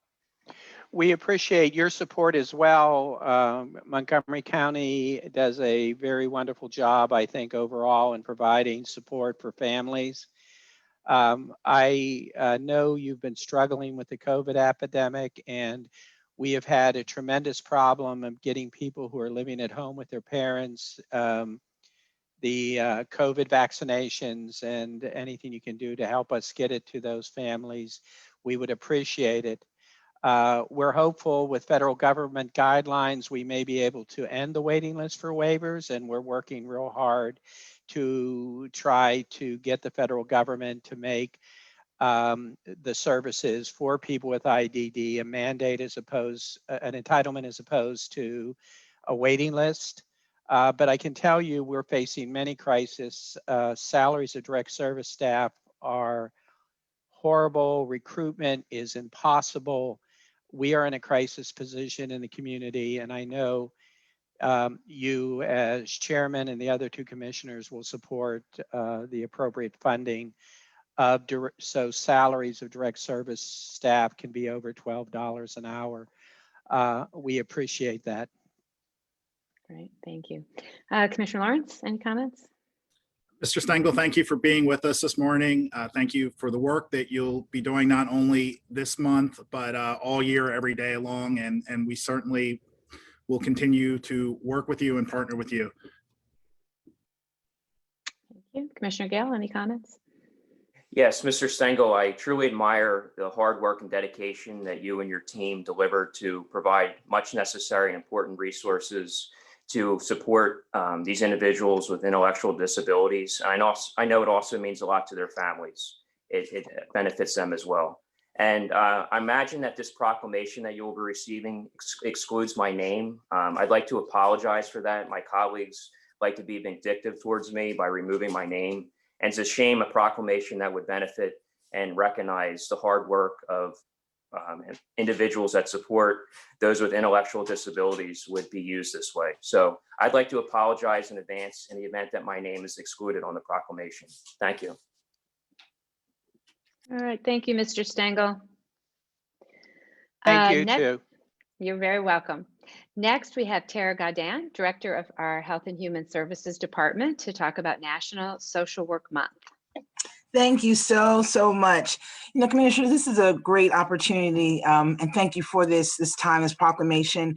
We appreciate your support as well. Montgomery County does a very wonderful job, I think, overall in providing support for families. I know you've been struggling with the COVID epidemic, and we have had a tremendous problem of getting people who are living at home with their parents, the COVID vaccinations, and anything you can do to help us get it to those families, we would appreciate it. We're hopeful with federal government guidelines, we may be able to end the waiting list for waivers, and we're working real hard to try to get the federal government to make the services for people with IDD a mandate as opposed, an entitlement as opposed to a waiting list. But I can tell you we're facing many crises. Salaries of direct service staff are horrible. Recruitment is impossible. We are in a crisis position in the community, and I know you as chairman and the other two commissioners will support the appropriate funding of so salaries of direct service staff can be over $12 an hour. We appreciate that. Great, thank you. Commissioner Lawrence, any comments? Mr. Stengel, thank you for being with us this morning. Thank you for the work that you'll be doing not only this month, but all year, every day long. And we certainly will continue to work with you and partner with you. Thank you. Commissioner Gale, any comments? Yes, Mr. Stengel, I truly admire the hard work and dedication that you and your team deliver to provide much necessary and important resources to support these individuals with intellectual disabilities. I know it also means a lot to their families. It benefits them as well. And I imagine that this proclamation that you will be receiving excludes my name. I'd like to apologize for that. My colleagues like to be vindictive towards me by removing my name. And it's a shame a proclamation that would benefit and recognize the hard work of individuals that support those with intellectual disabilities would be used this way. So I'd like to apologize in advance in the event that my name is excluded on the proclamation. Thank you. All right, thank you, Mr. Stengel. Thank you too. You're very welcome. Next, we have Tara Godin, Director of our Health and Human Services Department, to talk about National Social Work Month. Thank you so much. You know, Commissioner, this is a great opportunity, and thank you for this time, this proclamation.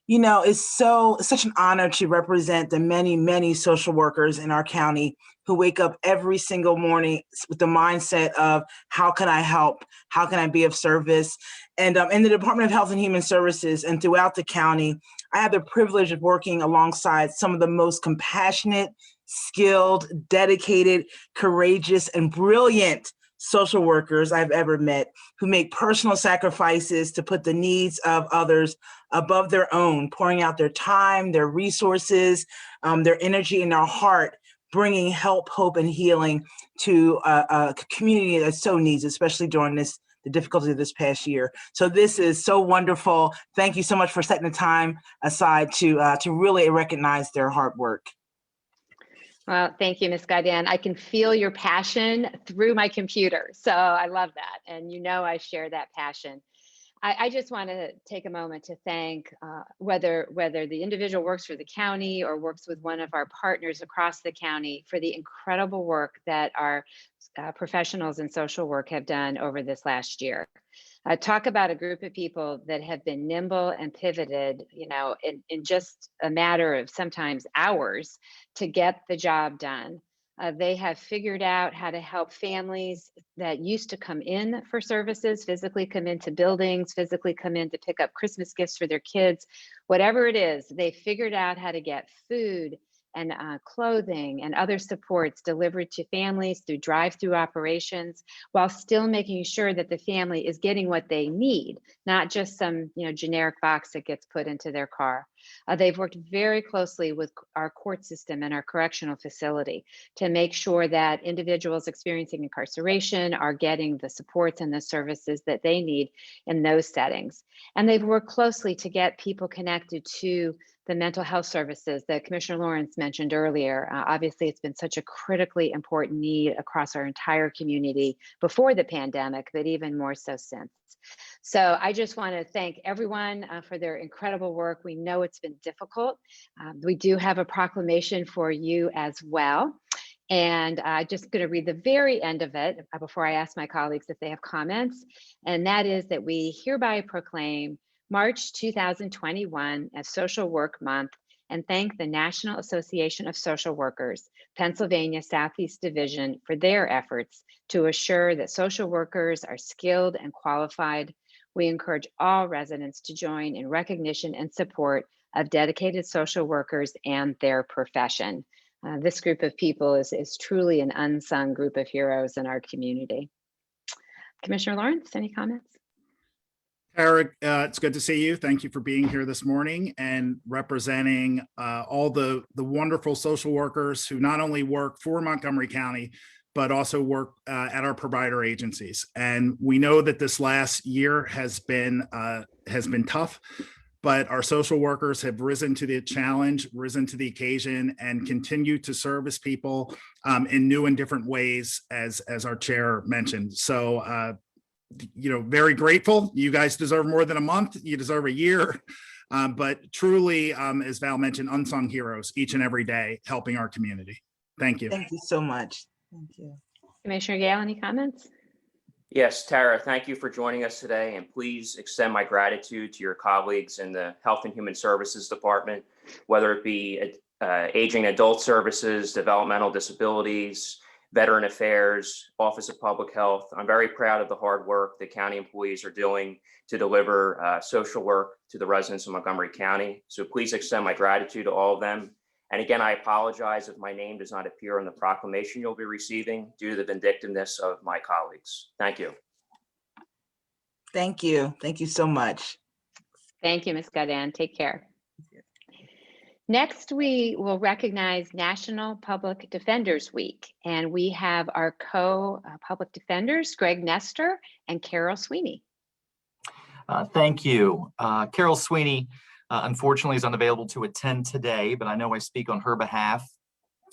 You know, it's such an honor to represent the many social workers in our county who wake up every single morning with the mindset of how can I help? How can I be of service? And in the Department of Health and Human Services and throughout the county, I have the privilege of working alongside some of the most compassionate, skilled, dedicated, courageous, and brilliant social workers I've ever met who make personal sacrifices to put the needs of others above their own, pouring out their time, their resources, their energy, and their heart, bringing help, hope, and healing to a community that so needs, especially during the difficulty of this past year. So this is so wonderful. Thank you so much for setting the time aside to really recognize their hard work. Well, thank you, Ms. Gaudian. I can feel your passion through my computer. So I love that. And you know I share that passion. I just want to take a moment to thank whether the individual works for the county or works with one of our partners across the county for the incredible work that our professionals in social work have done over this last year. Talk about a group of people that have been nimble and pivoted, in just a matter of sometimes hours to get the job done. They have figured out how to help families that used to come in for services, physically come into buildings, physically come in to pick up Christmas gifts for their kids, whatever it is, they figured out how to get food and clothing and other supports delivered to families through drive-through operations, while still making sure that the family is getting what they need, not just some generic box that gets put into their car. They've worked very closely with our court system and our correctional facility to make sure that individuals experiencing incarceration are getting the supports and the services that they need in those settings. And they've worked closely to get people connected to the mental health services that Commissioner Lawrence mentioned earlier. Obviously, it's been such a critically important need across our entire community before the pandemic, but even more so since. So I just want to thank everyone for their incredible work. We know it's been difficult. We do have a proclamation for you as well. And I'm just going to read the very end of it before I ask my colleagues if they have comments. And that is that we hereby proclaim March 2021 as Social Work Month and thank the National Association of Social Workers, Pennsylvania Southeast Division, for their efforts to assure that social workers are skilled and qualified. We encourage all residents to join in recognition and support of dedicated social workers and their profession. This group of people is truly an unsung group of heroes in our community. Commissioner Lawrence, any comments? Eric, it's good to see you. Thank you for being here this morning and representing all the wonderful social workers who not only work for Montgomery County, but also work at our provider agencies. And we know that this last year has been tough, but our social workers have risen to the challenge, risen to the occasion, and continue to service people in new and different ways, as our chair mentioned. So, very grateful. You guys deserve more than a month. You deserve a year. But truly, as Val mentioned, unsung heroes each and every day helping our community. Thank you. Thank you so much. Thank you. Commissioner Gale, any comments? Yes, Tara, thank you for joining us today, and please extend my gratitude to your colleagues in the Health and Human Services Department, whether it be Aging Adult Services, Developmental Disabilities, Veteran Affairs, Office of Public Health. I'm very proud of the hard work that county employees are doing to deliver social work to the residents of Montgomery County. So please extend my gratitude to all of them. And again, I apologize if my name does not appear in the proclamation you'll be receiving due to the vindictiveness of my colleagues. Thank you. Thank you. Thank you so much. Thank you, Ms. Gaudian. Take care. Next, we will recognize National Public Defenders Week, and we have our co-public defenders, Greg Nestor and Carol Sweeney. Thank you. Carol Sweeney, unfortunately, is unavailable to attend today, but I know I speak on her behalf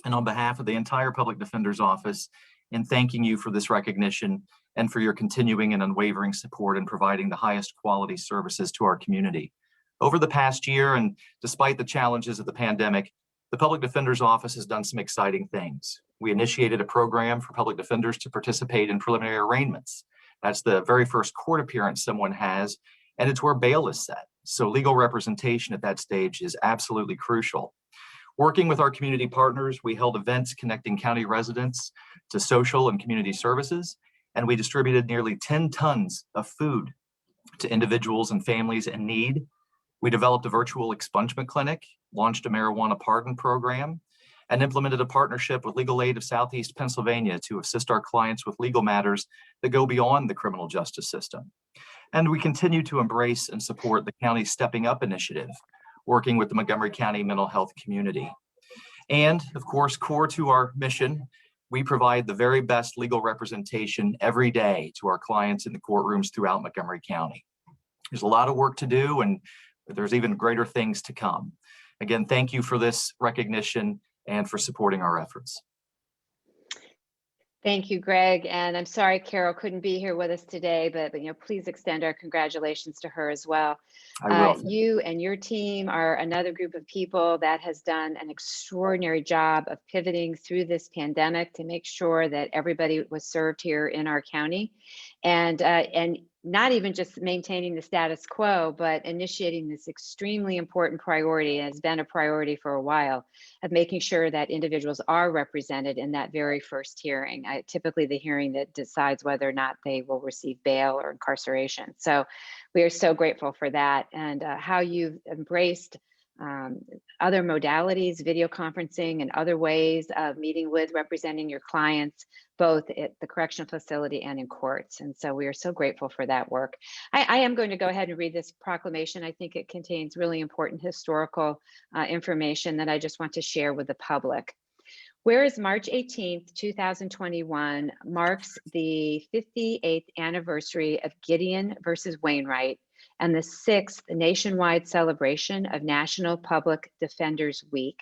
and on behalf of the entire Public Defender's Office in thanking you for this recognition and for your continuing and unwavering support in providing the highest quality services to our community. Over the past year, and despite the challenges of the pandemic, the Public Defender's Office has done some exciting things. We initiated a program for public defenders to participate in preliminary arraignments. That's the very first court appearance someone has, and it's where bail is set. So legal representation at that stage is absolutely crucial. Working with our community partners, we held events connecting county residents to social and community services, and we distributed nearly 10 tons of food to individuals and families in need. We developed a virtual expungement clinic, launched a marijuana pardon program, and implemented a partnership with Legal Aid of Southeast Pennsylvania to assist our clients with legal matters that go beyond the criminal justice system. And we continue to embrace and support the county's Stepping Up initiative, working with the Montgomery County mental health community. And of course, core to our mission, we provide the very best legal representation every day to our clients in the courtrooms throughout Montgomery County. There's a lot of work to do, and there's even greater things to come. Again, thank you for this recognition, and for supporting our efforts. Thank you, Greg. And I'm sorry Carol couldn't be here with us today, but please extend our congratulations to her as well. I will. You and your team are another group of people that has done an extraordinary job of pivoting through this pandemic to make sure that everybody was served here in our county, and not even just maintaining the status quo, but initiating this extremely important priority, and has been a priority for a while, of making sure that individuals are represented in that very first hearing, typically the hearing that decides whether or not they will receive bail or incarceration. So we are so grateful for that, and how you've embraced other modalities, video conferencing and other ways of meeting with, representing your clients, both at the correctional facility and in courts. And so we are so grateful for that work. I am going to go ahead and read this proclamation. I think it contains really important historical information that I just want to share with the public. Whereas March 18th, 2021 marks the 58th anniversary of Gideon versus Wainwright and the 6th nationwide celebration of National Public Defenders Week.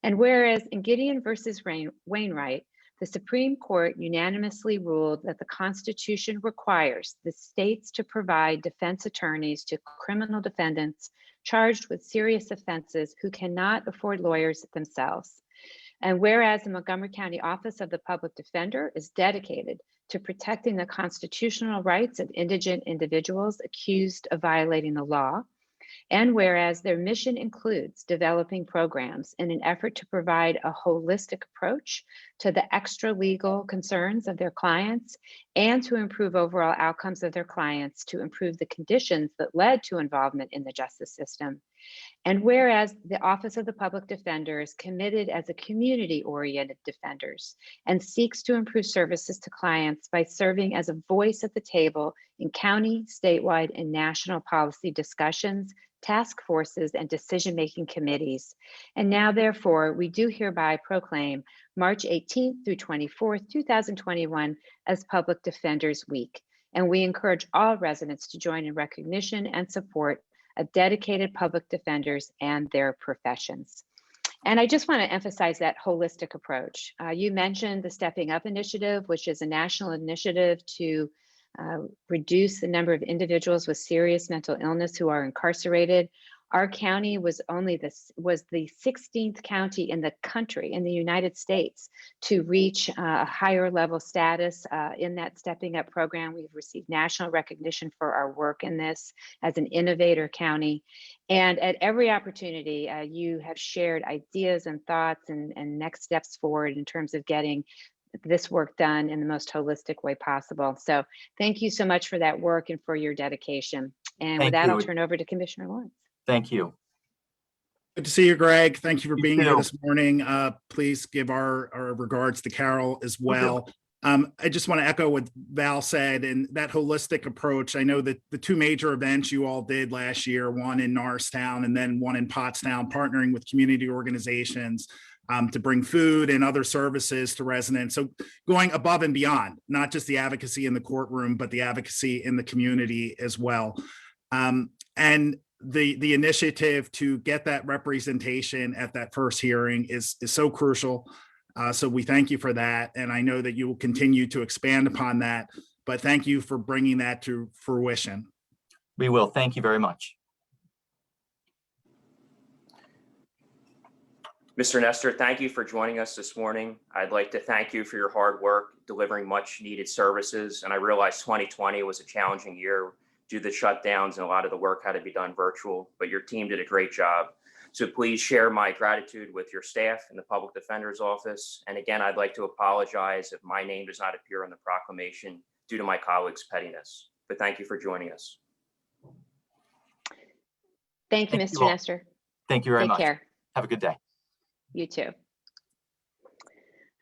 And whereas in Gideon versus Wainwright, the Supreme Court unanimously ruled that the Constitution requires the states to provide defense attorneys to criminal defendants charged with serious offenses who cannot afford lawyers themselves. And whereas the Montgomery County Office of the Public Defender is dedicated to protecting the constitutional rights of indigent individuals accused of violating the law, and whereas their mission includes developing programs in an effort to provide a holistic approach to the extra legal concerns of their clients and to improve overall outcomes of their clients, to improve the conditions that led to involvement in the justice system. And whereas the Office of the Public Defender is committed as a community-oriented defenders and seeks to improve services to clients by serving as a voice at the table in county, statewide, and national policy discussions, task forces, and decision-making committees. And now, therefore, we do hereby proclaim March 18th through 24th, 2021 as Public Defenders Week. And we encourage all residents to join in recognition and support of dedicated public defenders and their professions. And I just want to emphasize that holistic approach. You mentioned the Stepping Up Initiative, which is a national initiative to reduce the number of individuals with serious mental illness who are incarcerated. Our county was the 16th county in the country, in the United States, to reach a higher level status in that Stepping Up program. We've received national recognition for our work in this as an innovator county. And at every opportunity, you have shared ideas and thoughts and next steps forward in terms of getting this work done in the most holistic way possible. So thank you so much for that work and for your dedication. And with that, I'll turn over to Commissioner Lawrence. Thank you. Good to see you, Greg. Thank you for being here this morning. Please give our regards to Carol as well. I just want to echo what Val said, and that holistic approach. I know that the two major events you all did last year, one in Norristown and then one in Pottstown, partnering with community organizations to bring food and other services to residents. So going above and beyond, not just the advocacy in the courtroom, but the advocacy in the community as well. And the initiative to get that representation at that first hearing is so crucial. So we thank you for that. And I know that you will continue to expand upon that, but thank you for bringing that to fruition. We will. Thank you very much. Mr. Nestor, thank you for joining us this morning. I'd like to thank you for your hard work, delivering much needed services. And I realize 2020 was a challenging year due to the shutdowns and a lot of the work had to be done virtual, but your team did a great job. So please share my gratitude with your staff in the Public Defender's Office. And again, I'd like to apologize if my name does not appear on the proclamation due to my colleagues' pettiness, but thank you for joining us. Thank you, Mr. Nestor. Thank you very much. Take care. Have a good day. You too.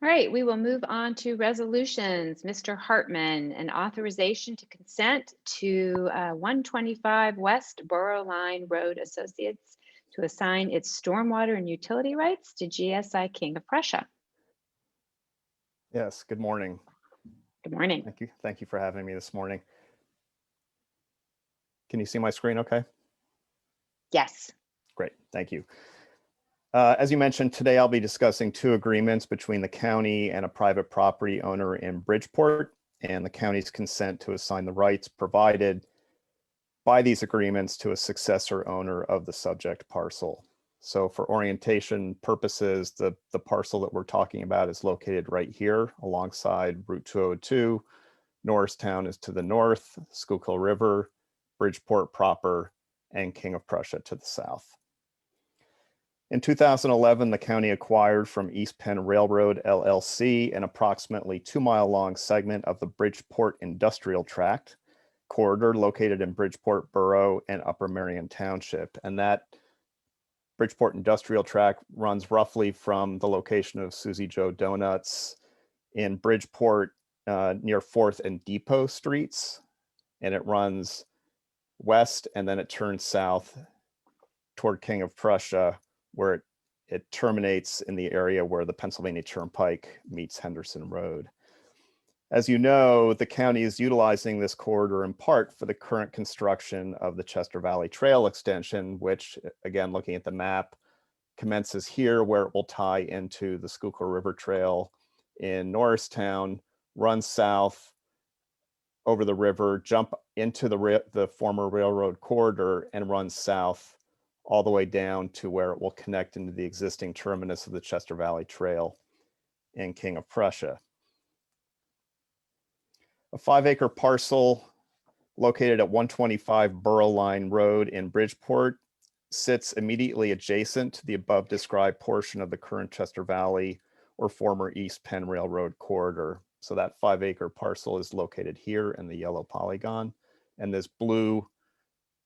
All right, we will move on to resolutions. Mr. Hartman, an authorization to consent to 125 West Borough Line Road Associates to assign its stormwater and utility rights to GSI King of Prussia. Yes, good morning. Good morning. Thank you. Thank you for having me this morning. Can you see my screen okay? Yes. Great, thank you. As you mentioned, today I'll be discussing two agreements between the county and a private property owner in Bridgeport, and the county's consent to assign the rights provided by these agreements to a successor owner of the subject parcel. So for orientation purposes, the parcel that we're talking about is located right here alongside Route 202. Norristown is to the north, Schuylkill River, Bridgeport proper, and King of Prussia to the south. In 2011, the county acquired from East Penn Railroad LLC an approximately 2-mile-long segment of the Bridgeport Industrial Tract corridor located in Bridgeport Borough and Upper Merion Township. And that Bridgeport Industrial Tract runs roughly from the location of Susie Joe Donuts in Bridgeport near 4th and Depot Streets. And it runs west and then it turns south toward King of Prussia, where it terminates in the area where the Pennsylvania Turnpike meets Henderson Road. As you know, the county is utilizing this corridor in part for the current construction of the Chester Valley Trail extension, which, again, looking at the map, commences here where it will tie into the Schuylkill River Trail in Norristown, runs south over the river, jump into the former railroad corridor, and runs south all the way down to where it will connect into the existing terminus of the Chester Valley Trail in King of Prussia. A 5-acre parcel located at 125 Borough Line Road in Bridgeport sits immediately adjacent to the above described portion of the current Chester Valley or former East Penn Railroad corridor. So that 5-acre parcel is located here in the yellow polygon, and this blue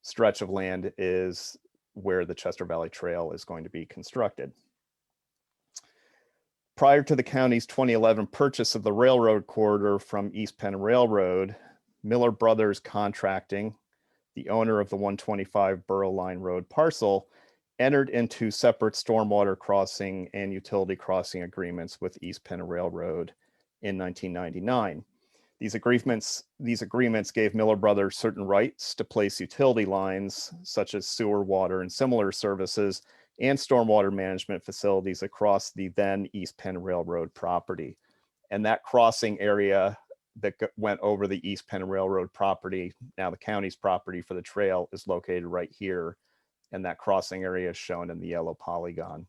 stretch of land is where the Chester Valley Trail is going to be constructed. Prior to the county's 2011 purchase of the railroad corridor from East Penn Railroad, Miller Brothers Contracting, the owner of the 125 Borough Line Road parcel, entered into separate stormwater crossing and utility crossing agreements with East Penn Railroad in 1999. These agreements gave Miller Brothers certain rights to place utility lines, such as sewer, water, and similar services, and stormwater management facilities across the then East Penn Railroad property. And that crossing area that went over the East Penn Railroad property, now the county's property for the trail, is located right here. And that crossing area is shown in the yellow polygon.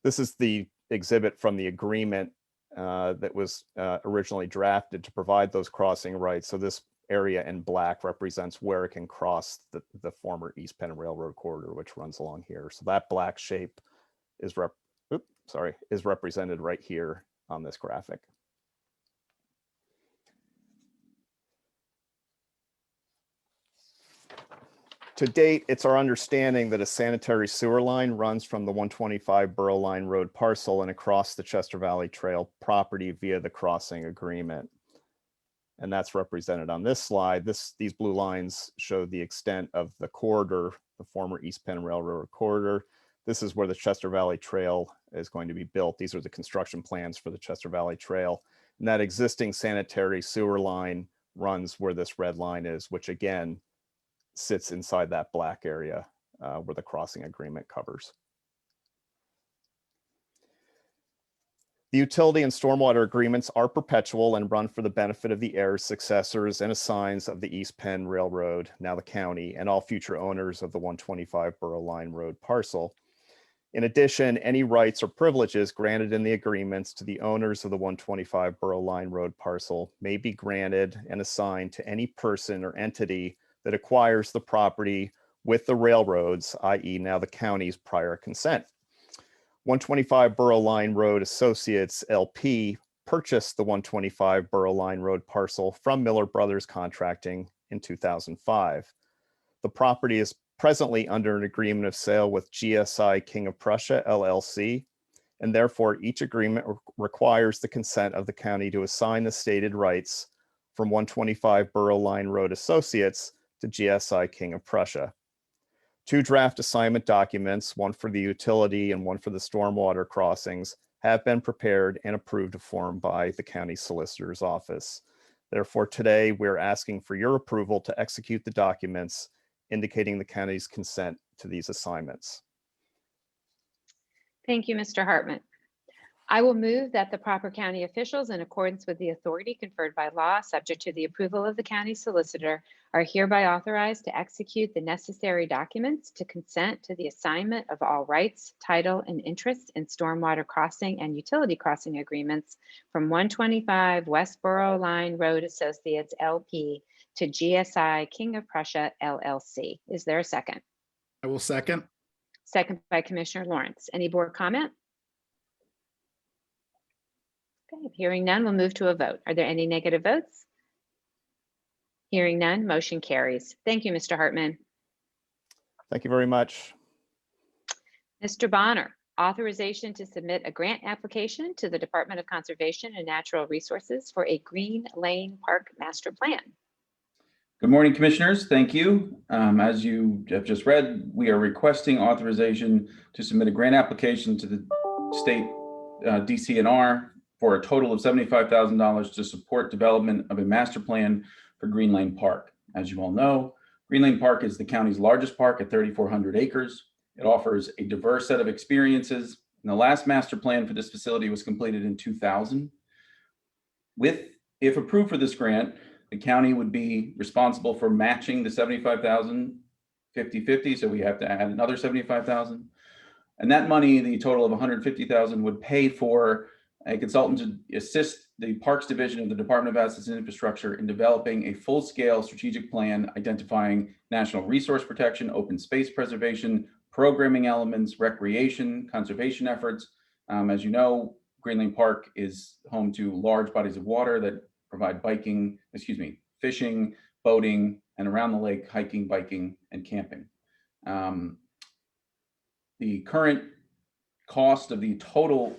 This is the exhibit from the agreement that was originally drafted to provide those crossing rights. So this area in black represents where it can cross the former East Penn Railroad corridor, which runs along here. So that black shape is represented right here on this graphic. To date, it's our understanding that a sanitary sewer line runs from the 125 Borough Line Road parcel and across the Chester Valley Trail property via the crossing agreement. And that's represented on this slide. These blue lines show the extent of the corridor, the former East Penn Railroad corridor. This is where the Chester Valley Trail is going to be built. These are the construction plans for the Chester Valley Trail. And that existing sanitary sewer line runs where this red line is, which again, sits inside that black area where the crossing agreement covers. The utility and stormwater agreements are perpetual and run for the benefit of the heirs, successors, and assigns of the East Penn Railroad, now the county, and all future owners of the 125 Borough Line Road parcel. In addition, any rights or privileges granted in the agreements to the owners of the 125 Borough Line Road parcel may be granted and assigned to any person or entity that acquires the property with the railroads, i.e. now the county's prior consent. 125 Borough Line Road Associates LP purchased the 125 Borough Line Road parcel from Miller Brothers Contracting in 2005. The property is presently under an agreement of sale with GSI King of Prussia LLC, and therefore each agreement requires the consent of the county to assign the stated rights from 125 Borough Line Road Associates to GSI King of Prussia. 2 draft assignment documents, one for the utility and one for the stormwater crossings, have been prepared and approved of form by the county solicitor's office. Therefore, today we're asking for your approval to execute the documents indicating the county's consent to these assignments. Thank you, Mr. Hartman. I will move that the proper county officials, in accordance with the authority conferred by law, subject to the approval of the county solicitor, are hereby authorized to execute the necessary documents to consent to the assignment of all rights, title, and interest in stormwater crossing and utility crossing agreements from 125 Westboro Line Road Associates LP to GSI King of Prussia LLC. Is there a second? I will second. Second by Commissioner Lawrence. Any board comment? Okay, hearing none, we'll move to a vote. Are there any negative votes? Hearing none, motion carries. Thank you, Mr. Hartman. Thank you very much. Mr. Bonner, authorization to submit a grant application to the Department of Conservation and Natural Resources for a Green Lane Park Master Plan. Good morning, Commissioners. Thank you. As you have just read, we are requesting authorization to submit a grant application to the state DCNR for a total of $75,000 to support development of a master plan for Green Lane Park. As you all know, Green Lane Park is the county's largest park at 3,400 acres. It offers a diverse set of experiences. And the last master plan for this facility was completed in 2000. If approved for this grant, the county would be responsible for matching the $75,000 50-50, so we have to add another $75,000. And that money, the total of $150,000, would pay for a consultant to assist the Parks Division of the Department of Assets and Infrastructure in developing a full-scale strategic plan identifying national resource protection, open space preservation, programming elements, recreation, conservation efforts. As you know, Green Lane Park is home to large bodies of water that provide fishing, boating, and around the lake, hiking, biking, and camping. The current cost of the total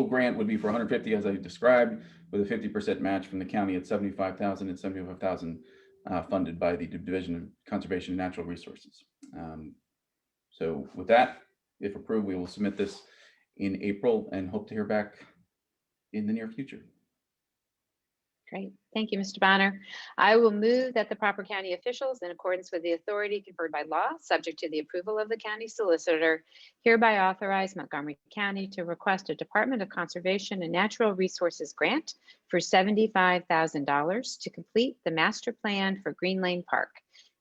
grant would be for $150,000, as I described, with a 50% match from the county at $75,000 and $75,000 funded by the Division of Conservation and Natural Resources. So with that, if approved, we will submit this in April and hope to hear back in the near future. Great. Thank you, Mr. Bonner. I will move that the proper county officials, in accordance with the authority conferred by law, subject to the approval of the county solicitor, hereby authorize Montgomery County to request a Department of Conservation and Natural Resources grant for $75,000 to complete the master plan for Green Lane Park.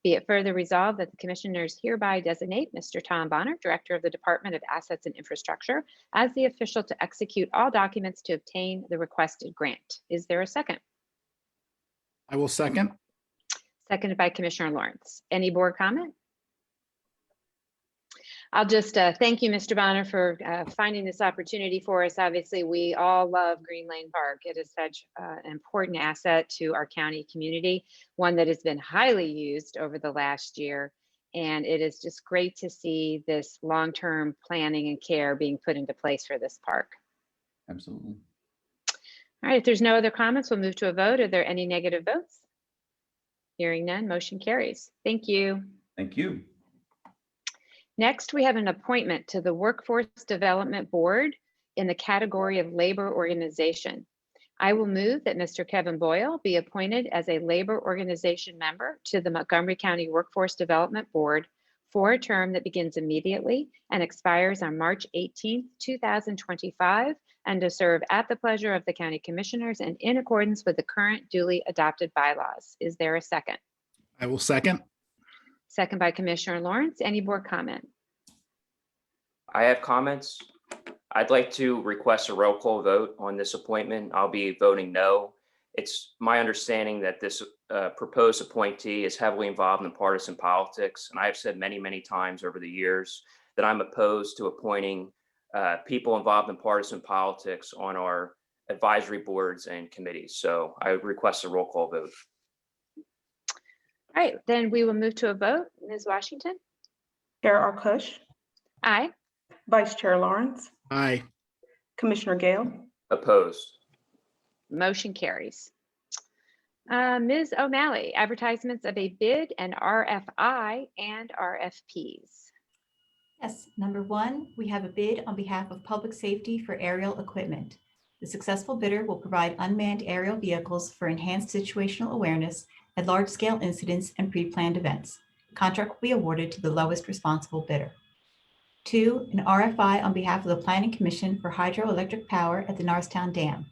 Be it further resolved that the commissioners hereby designate Mr. Tom Bonner, Director of the Department of Assets and Infrastructure, as the official to execute all documents to obtain the requested grant. Is there a second? I will second. Seconded by Commissioner Lawrence. Any board comment? I'll just thank you, Mr. Bonner, for finding this opportunity for us. Obviously, we all love Green Lane Park. It is such an important asset to our county community, one that has been highly used over the last year. And it is just great to see this long-term planning and care being put into place for this park. Absolutely. All right, if there's no other comments, we'll move to a vote. Are there any negative votes? Hearing none, motion carries. Thank you. Thank you. Next, we have an appointment to the Workforce Development Board in the category of Labor Organization. I will move that Mr. Kevin Boyle be appointed as a Labor Organization member to the Montgomery County Workforce Development Board for a term that begins immediately and expires on March 18th, 2025, and to serve at the pleasure of the County Commissioners and in accordance with the current duly adopted bylaws. Is there a second? I will second. Second by Commissioner Lawrence. Any board comment? I have comments. I'd like to request a roll call vote on this appointment. I'll be voting no. It's my understanding that this proposed appointee is heavily involved in partisan politics. And I have said many, many times over the years that I'm opposed to appointing people involved in partisan politics on our advisory boards and committees. So I would request a roll call vote. All right, then we will move to a vote. Ms. Washington? Chair Arkoosh, Aye. Vice Chair Lawrence, Aye. Commissioner Gale, Opposed. Motion carries. Ms. O'Malley, advertisements of a bid and RFI and RFPs. Yes, number one, we have a bid on behalf of Public Safety for aerial equipment. The successful bidder will provide unmanned aerial vehicles for enhanced situational awareness at large-scale incidents and pre-planned events. The contract will be awarded to the lowest responsible bidder. 2, an RFI on behalf of the Planning Commission for hydroelectric power at the Norristown Dam.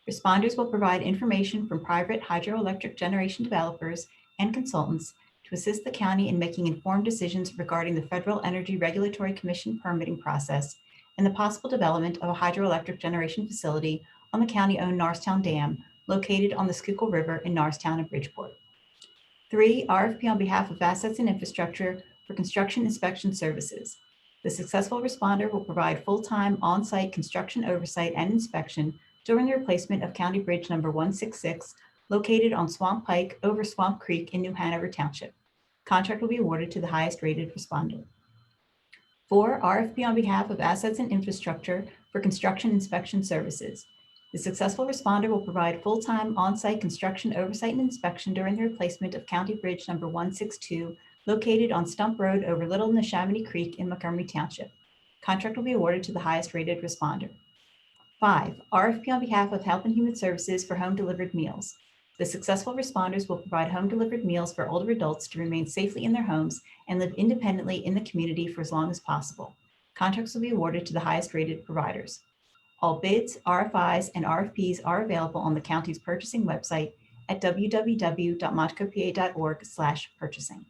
Responders will provide information from private hydroelectric generation developers and consultants to assist the county in making informed decisions regarding the Federal Energy Regulatory Commission permitting process and the possible development of a hydroelectric generation facility on the county-owned Norristown Dam located on the Schuylkill River in Norristown and Bridgeport. 3, RFP on behalf of assets and infrastructure for construction inspection services. The successful responder will provide full-time on-site construction oversight and inspection during the replacement of County Bridge number 166 located on Swamp Pike over Swamp Creek in New Hanover Township. Contract will be awarded to the highest rated responder. 4, RFP on behalf of assets and infrastructure for construction inspection services. The successful responder will provide full-time on-site construction oversight and inspection during the replacement of County Bridge number 162 located on Stump Road over Little Neshaminy Creek in Montgomery Township. Contract will be awarded to the highest rated responder. 5, RFP on behalf of Health and Human Services for home delivered meals. The successful responders will provide home delivered meals for older adults to remain safely in their homes and live independently in the community for as long as possible. Contracts will be awarded to the highest rated providers. All bids, RFIs, and RFPs are available on the county's purchasing website at www.montcopa.org/purchasing.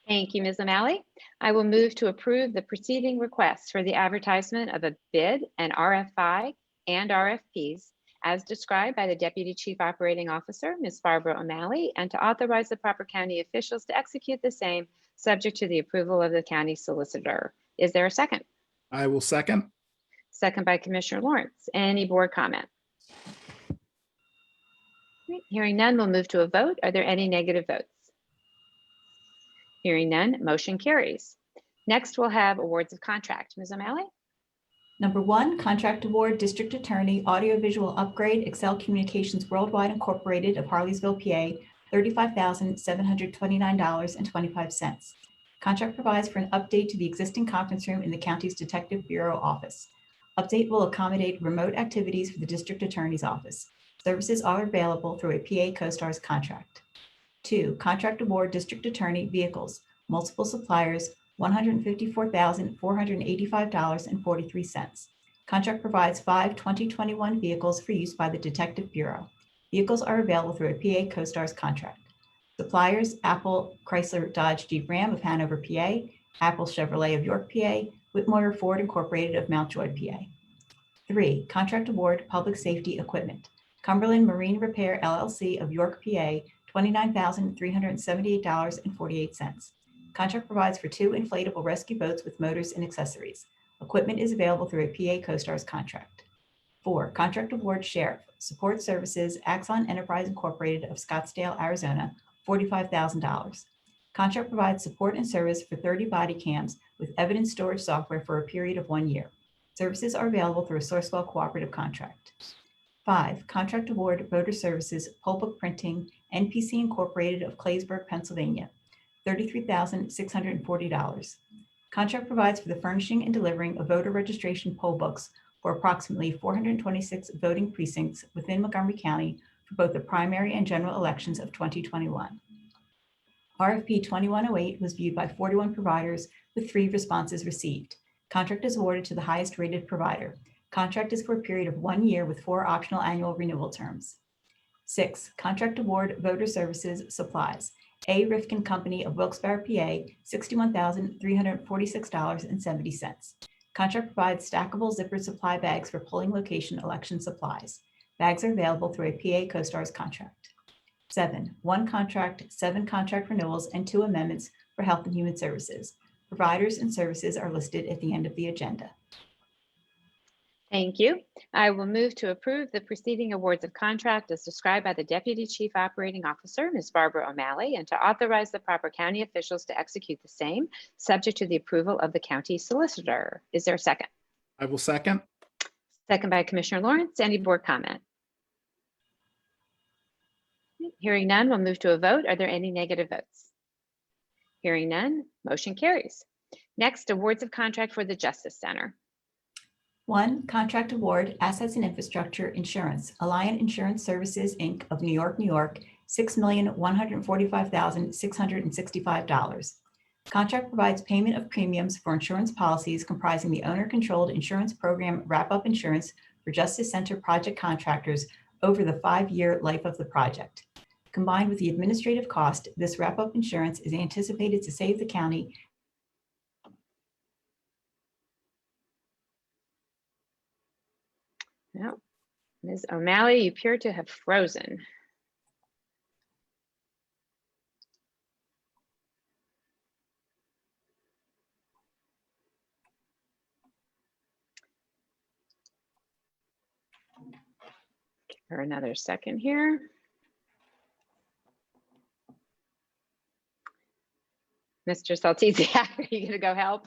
Thank you, Ms. O'Malley. I will move to approve the preceding requests for the advertisement of a bid, an RFI, and RFPs as described by the Deputy Chief Operating Officer, Ms. Barbara O'Malley, and to authorize the proper county officials to execute the same subject to the approval of the county solicitor. Is there a second? I will second. Second by Commissioner Lawrence. Any board comment? Hearing none, we'll move to a vote. Are there any negative votes? Hearing none, motion carries. Next, we'll have awards of contract. Ms. O'Malley? Number 1, contract award, District Attorney, Audiovisual Upgrade, Excel Communications Worldwide Incorporated of Harleysville, PA, $35,729.25. Contract provides for an update to the existing conference room in the county's Detective Bureau office. Update will accommodate remote activities for the District Attorney's office. Services are available through a PA CoStars contract. 2, contract award, District Attorney, Vehicles, multiple suppliers, $154,485.43. Contract provides 5 2021 vehicles for use by the Detective Bureau. Vehicles are available through a PA CoStars contract. Suppliers, Apple, Chrysler, Dodge, Jeep, Ram of Hanover, PA, Apple, Chevrolet of York, PA, Whitmore Ford Incorporated of Mountjoy, PA. 3, contract award, Public Safety Equipment, Cumberland Marine Repair LLC of York, PA, $29,378.48. Contract provides for 2 inflatable rescue boats with motors and accessories. Equipment is available through a PA CoStars contract. 4, contract award, Sheriff, Support Services, Axon Enterprise Incorporated of Scottsdale, Arizona, $45,000. Contract provides support and service for 30 body cams with evidence storage software for a period of 1 year. Services are available through a Sourcewell cooperative contract. 5, contract award, Voter Services, Pollbook Printing, NPC Incorporated of Claysburg, Pennsylvania, $33,640. Contract provides for the furnishing and delivering of voter registration poll books for approximately 426 voting precincts within Montgomery County for both the primary and general elections of 2021. RFP 2108 was viewed by 41 providers with 3 responses received. Contract is awarded to the highest rated provider. Contract is for a period of 1 year with 4 optional annual renewal terms. 6, contract award, Voter Services, Supplies, A. Rifkin Company of Wilkes-Barre, PA, $61,346.70. Contract provides stackable zippered supply bags for polling location election supplies. Bags are available through a PA CoStars contract. 7, 1 contract, 7 contract renewals, and 2 amendments for Health and Human Services. Providers and services are listed at the end of the agenda. Thank you. I will move to approve the preceding awards of contract as described by the Deputy Chief Operating Officer, Ms. Barbara O'Malley, and to authorize the proper county officials to execute the same, subject to the approval of the county solicitor. Is there a second? I will second. Second by Commissioner Lawrence. Any board comment? Hearing none, we'll move to a vote. Are there any negative votes? Hearing none, motion carries. Next, awards of contract for the Justice Center. 1, contract award, Assets and Infrastructure Insurance, Alliant Insurance Services, Inc. of New York, New York, $6,145,665. Contract provides payment of premiums for insurance policies comprising the owner-controlled insurance program wrap-up insurance for Justice Center project contractors over the 5-year life of the project. Combined with the administrative cost, this wrap-up insurance is anticipated to save the county No. Ms. O'Malley, you appear to have frozen. Give her another second here. Mr. Saltizia, are you gonna go help?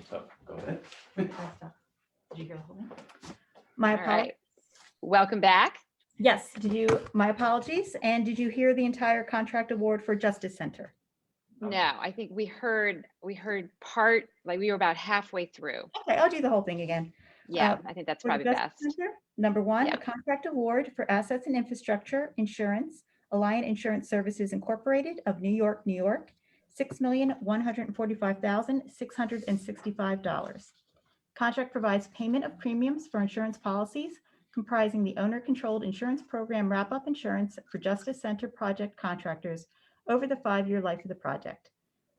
So go ahead. Did you hear the whole thing? My All apologies. right. Welcome back. Yes, my apologies. And did you hear the entire contract award for Justice Center? No, I think we heard part, like we were about halfway through. Okay, I'll do the whole thing again. Yeah, I think that's For the probably Justice best. Center, number one, Yeah. a contract award for assets and infrastructure insurance, Alliant Insurance Services Incorporated of New York, New York, $6,145,665. Contract provides payment of premiums for insurance policies comprising the owner-controlled insurance program wrap-up insurance for Justice Center project contractors over the 5-year life of the project.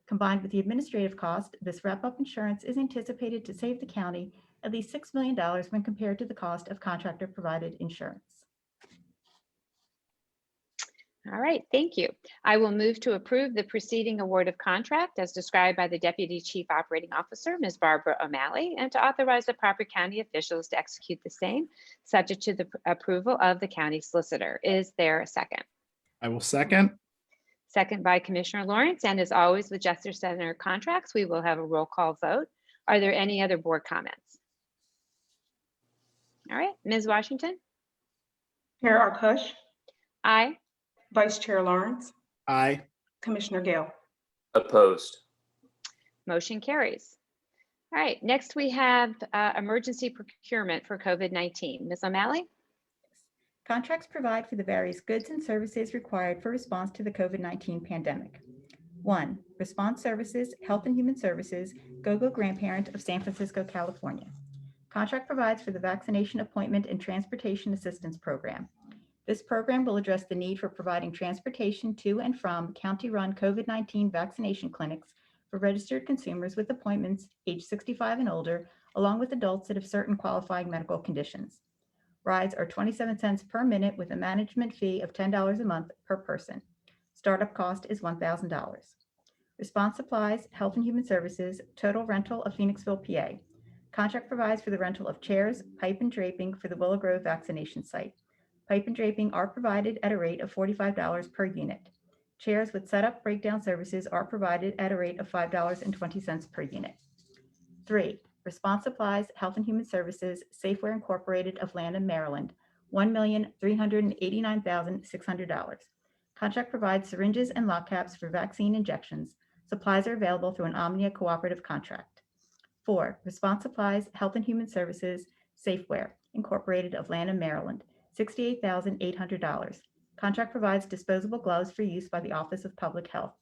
Combined with the administrative cost, this wrap-up insurance is anticipated to save the county at least $6 million when compared to the cost of contractor-provided insurance. All right, thank you. I will move to approve the preceding award of contract as described by the Deputy Chief Operating Officer, Ms. Barbara O'Malley, and to authorize the proper county officials to execute the same, subject to the approval of the county solicitor. Is there a second? I will second. Second by Commissioner Lawrence, and as always with Justice Center contracts, we will have a roll call vote. Are there any other board comments? All right, Ms. Washington? Chair Arkoosh, Aye. Vice Chair Lawrence, Aye. Commissioner Gale. Opposed. Motion carries. All right, next we have emergency procurement for COVID-19. Ms. O'Malley? Contracts provide for the various goods and services required for response to the COVID-19 pandemic. 1. Response Services, Health and Human Services, GoGo Grandparent of San Francisco, California. Contract provides for the Vaccination Appointment and Transportation Assistance Program. This program will address the need for providing transportation to and from county-run COVID-19 vaccination clinics for registered consumers with appointments age 65 and older, along with adults that have certain qualifying medical conditions. Rides are 27 cents per minute with a management fee of $10 a month per person. Startup cost is $1,000. Response Supplies, Health and Human Services, Total Rental of Phoenixville, PA. Contract provides for the rental of chairs, pipe and draping for the Willow Grove vaccination site. Pipe and draping are provided at a rate of $45 per unit. Chairs with setup breakdown services are provided at a rate of $5.20 per unit. 3. Response Supplies, Health and Human Services, Safeware Incorporated of Lanham, Maryland, $1,389,600. Contract provides syringes and lock caps for vaccine injections. Supplies are available through an Omnia cooperative contract. 4. Response Supplies, Health and Human Services, Safeware Incorporated of Lanham, Maryland, $68,800. Contract provides disposable gloves for use by the Office of Public Health.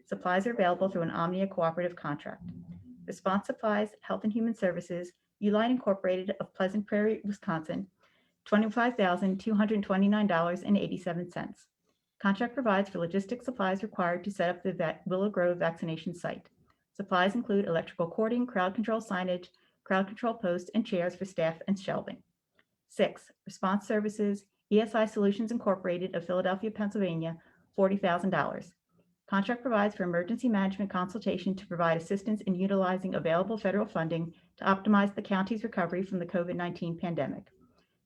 Supplies are available through an Omnia cooperative contract. Response Supplies, Health and Human Services, Uline Incorporated of Pleasant Prairie, Wisconsin, $25,229.87. Contract provides for logistics supplies required to set up the Willow Grove vaccination site. Supplies include electrical cording, crowd control signage, crowd control posts, and chairs for staff and shelving. 6. Response Services, ESI Solutions Incorporated of Philadelphia, Pennsylvania, $40,000. Contract provides for emergency management consultation to provide assistance in utilizing available federal funding to optimize the county's recovery from the COVID-19 pandemic.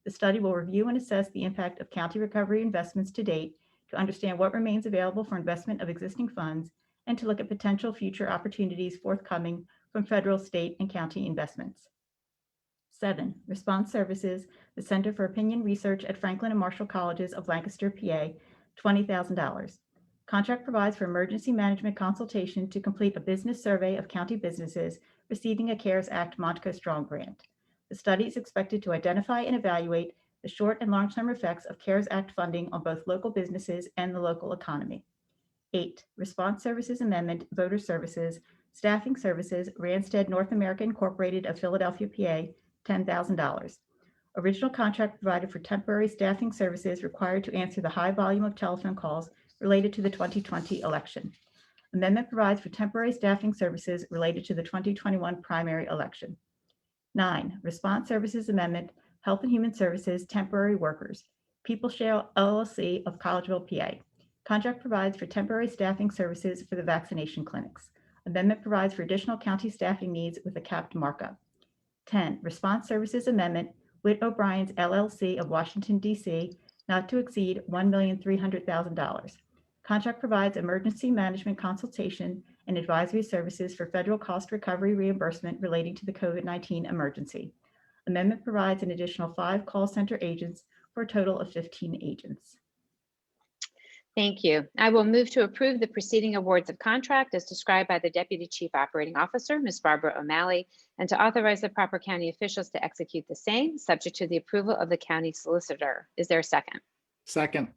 The study will review and assess the impact of county recovery investments to date to understand what remains available for investment of existing funds and to look at potential future opportunities forthcoming from federal, state, and county investments. 7. Response Services, the Center for Opinion Research at Franklin and Marshall Colleges of Lancaster, PA, $20,000. Contract provides for emergency management consultation to complete a business survey of county businesses receiving a CARES Act Montco Strong grant. The study is expected to identify and evaluate the short and long-term effects of CARES Act funding on both local businesses and the local economy. 8, Response Services Amendment, Voter Services, Staffing Services, Randstad North America Incorporated of Philadelphia, PA, $10,000. Original contract provided for temporary staffing services required to answer the high volume of telephone calls related to the 2020 election. Amendment provides for temporary staffing services related to the 2021 primary election. 9, Response Services Amendment, Health and Human Services, Temporary Workers, People Share LLC of Collegeville, PA. Contract provides for temporary staffing services for the vaccination clinics. Amendment provides for additional county staffing needs with a capped markup. 10, Response Services Amendment, Whit O'Brien's LLC of Washington, D.C., not to exceed $1,300,000. Contract provides emergency management consultation and advisory services for federal cost recovery reimbursement relating to the COVID-19 emergency. Amendment provides an additional 5 call center agents for a total of 15 agents. Thank you. I will move to approve the preceding awards of contract as described by the Deputy Chief Operating Officer, Ms. Barbara O'Malley, and to authorize the proper county officials to execute the same, subject to the approval of the county solicitor. Is there a second? Second.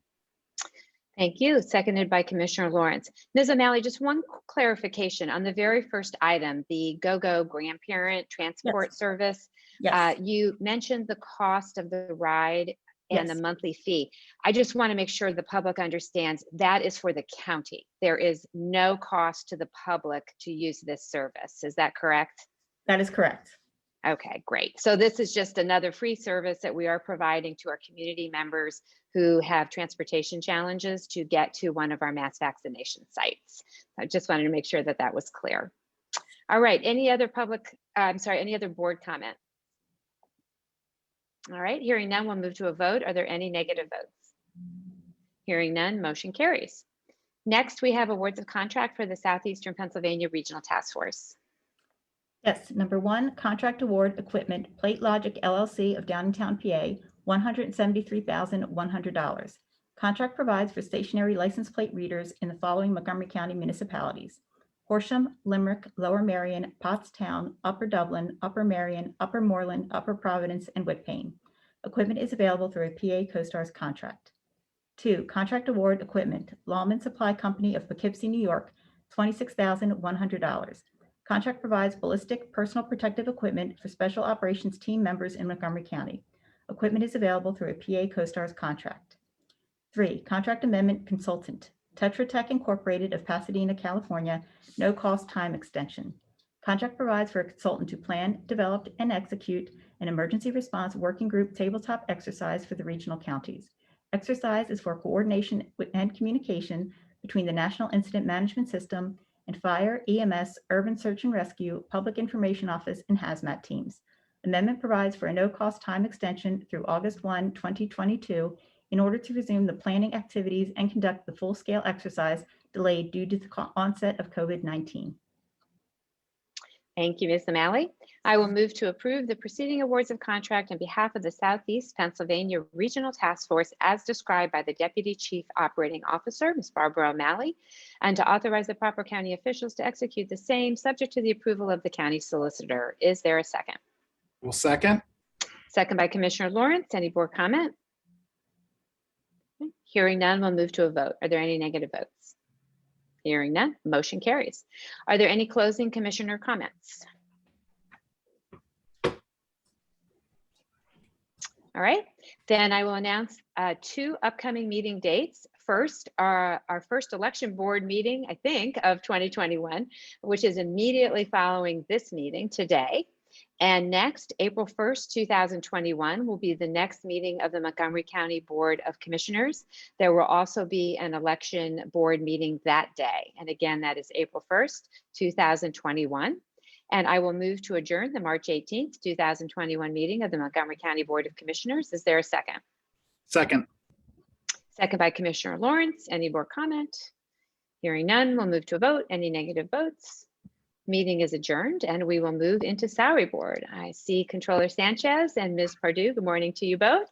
Thank you. Seconded by Commissioner Lawrence. Ms. O'Malley, just one clarification on the very first item, the GoGo grandparent transport service. Yes. You mentioned the cost of the ride and Yes. the monthly fee. I just want to make sure the public understands that is for the county. There is no cost to the public to use this service. Is that correct? That is correct. Okay, great. So this is just another free service that we are providing to our community members who have transportation challenges to get to one of our mass vaccination sites. I just wanted to make sure that that was clear. All right, any other any other board comment? All right, hearing none, we'll move to a vote. Are there any negative votes? Hearing none, motion carries. Next, we have awards of contract for the Southeastern Pennsylvania Regional Task Force. Yes, number 1, contract award equipment, Plate Logic LLC of Downingtown, PA, $173,100. Contract provides for stationary license plate readers in the following Montgomery County municipalities: Horsham, Limerick, Lower Merion, Pottstown, Upper Dublin, Upper Merion, Upper Moreland, Upper Providence, and Whitpain. Equipment is available through a PA CoStarz contract. 2, contract award equipment, Lawman Supply Company of Poughkeepsie, New York, $26,100. Contract provides ballistic personal protective equipment for special operations team members in Montgomery County. Equipment is available through a PA CoStarz contract. 3, contract amendment consultant, Tetra Tech Incorporated of Pasadena, California, no cost time extension. Contract provides for a consultant to plan, develop, and execute an emergency response working group tabletop exercise for the regional counties. Exercise is for coordination and communication between the National Incident Management System and Fire, EMS, Urban Search and Rescue, Public Information Office, and HAZMAT teams. Amendment provides for a no-cost time extension through August 1, 2022, in order to resume the planning activities and conduct the full-scale exercise delayed due to the onset of COVID-19. Thank you, Ms. O'Malley. I will move to approve the preceding awards of contract on behalf of the Southeast Pennsylvania Regional Task Force as described by the Deputy Chief Operating Officer, Ms. Barbara O'Malley, and to authorize the proper county officials to execute the same, subject to the approval of the county solicitor. Is there a second? Well, second. Second by Commissioner Lawrence. Any board comment? Hearing none, we'll move to a vote. Are there any negative votes? Hearing none, motion carries. Are there any closing commissioner comments? All right, then I will announce 2 upcoming meeting dates. First, our first election board meeting, I think, of 2021, which is immediately following this meeting today. And next, April 1st, 2021 will be the next meeting of the Montgomery County Board of Commissioners. There will also be an election board meeting that day. And again, that is April 1st, 2021. And I will move to adjourn the March 18th, 2021 meeting of the Montgomery County Board of Commissioners. Is there a second? Second. Second by Commissioner Lawrence. Any board comment? Hearing none, we'll move to a vote. Any negative votes? Meeting is adjourned and we will move into salary board. I see Controller Sanchez and Ms. Pardue. Good morning to you both.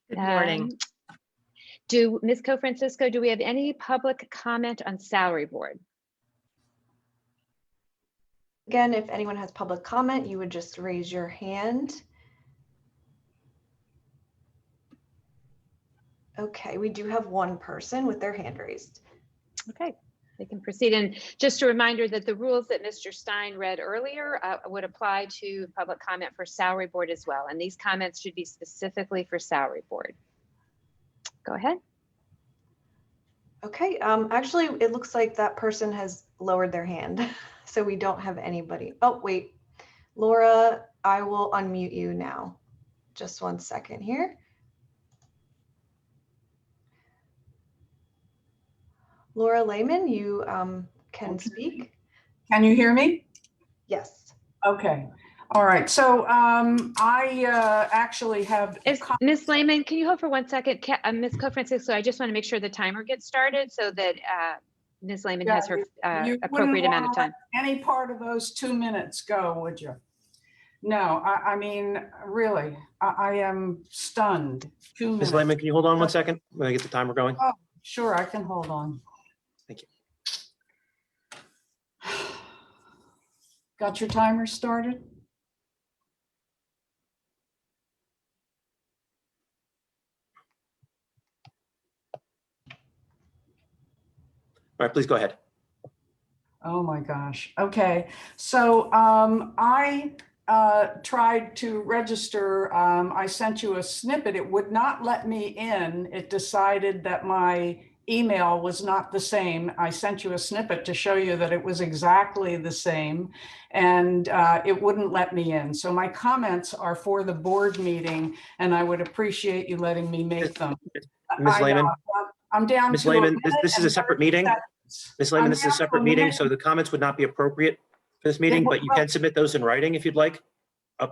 Good morning. Ms. Co-Francisco, do we have any public comment on salary board? Again, if anyone has public comment, you would just raise your hand. Okay, we do have one person with their hand raised. Okay, they can proceed. And just a reminder that the rules that Mr. Stein read earlier would apply to public comment for salary board as well. And these comments should be specifically for salary board. Go ahead. Okay, actually, it looks like that person has lowered their hand. So we don't have anybody. Oh, wait, Laura, I will unmute you now. Just 1 second here. Laura Lehman, you can speak. Can you hear me? Yes. Okay. All right. So I actually have. Ms. Lehman, can you hold for 1 second? Ms. Co-Francisco, I just want to make sure the timer gets started so that Ms. Lehman has her appropriate amount of time. Any part of those 2 minutes go, would you? No, I mean, really, I am stunned. 2 minutes. Ms. Lehman, can you hold on 1 second? When I get the timer going. Oh, sure, I can hold on. Thank you. Got your timer started? All right, please go ahead. Oh my gosh. Okay. So I tried to register. I sent you a snippet. It would not let me in. It decided that my email was not the same. I sent you a snippet to show you that it was exactly the same, and it wouldn't let me in. So my comments are for the board meeting, and I would appreciate you letting me make them. Ms. Lehman? I'm down. Ms. Lehman, this is a separate meeting. Ms. Lehman, this is a separate meeting, so the comments would not be appropriate for this meeting, but you can submit those in writing if you'd like.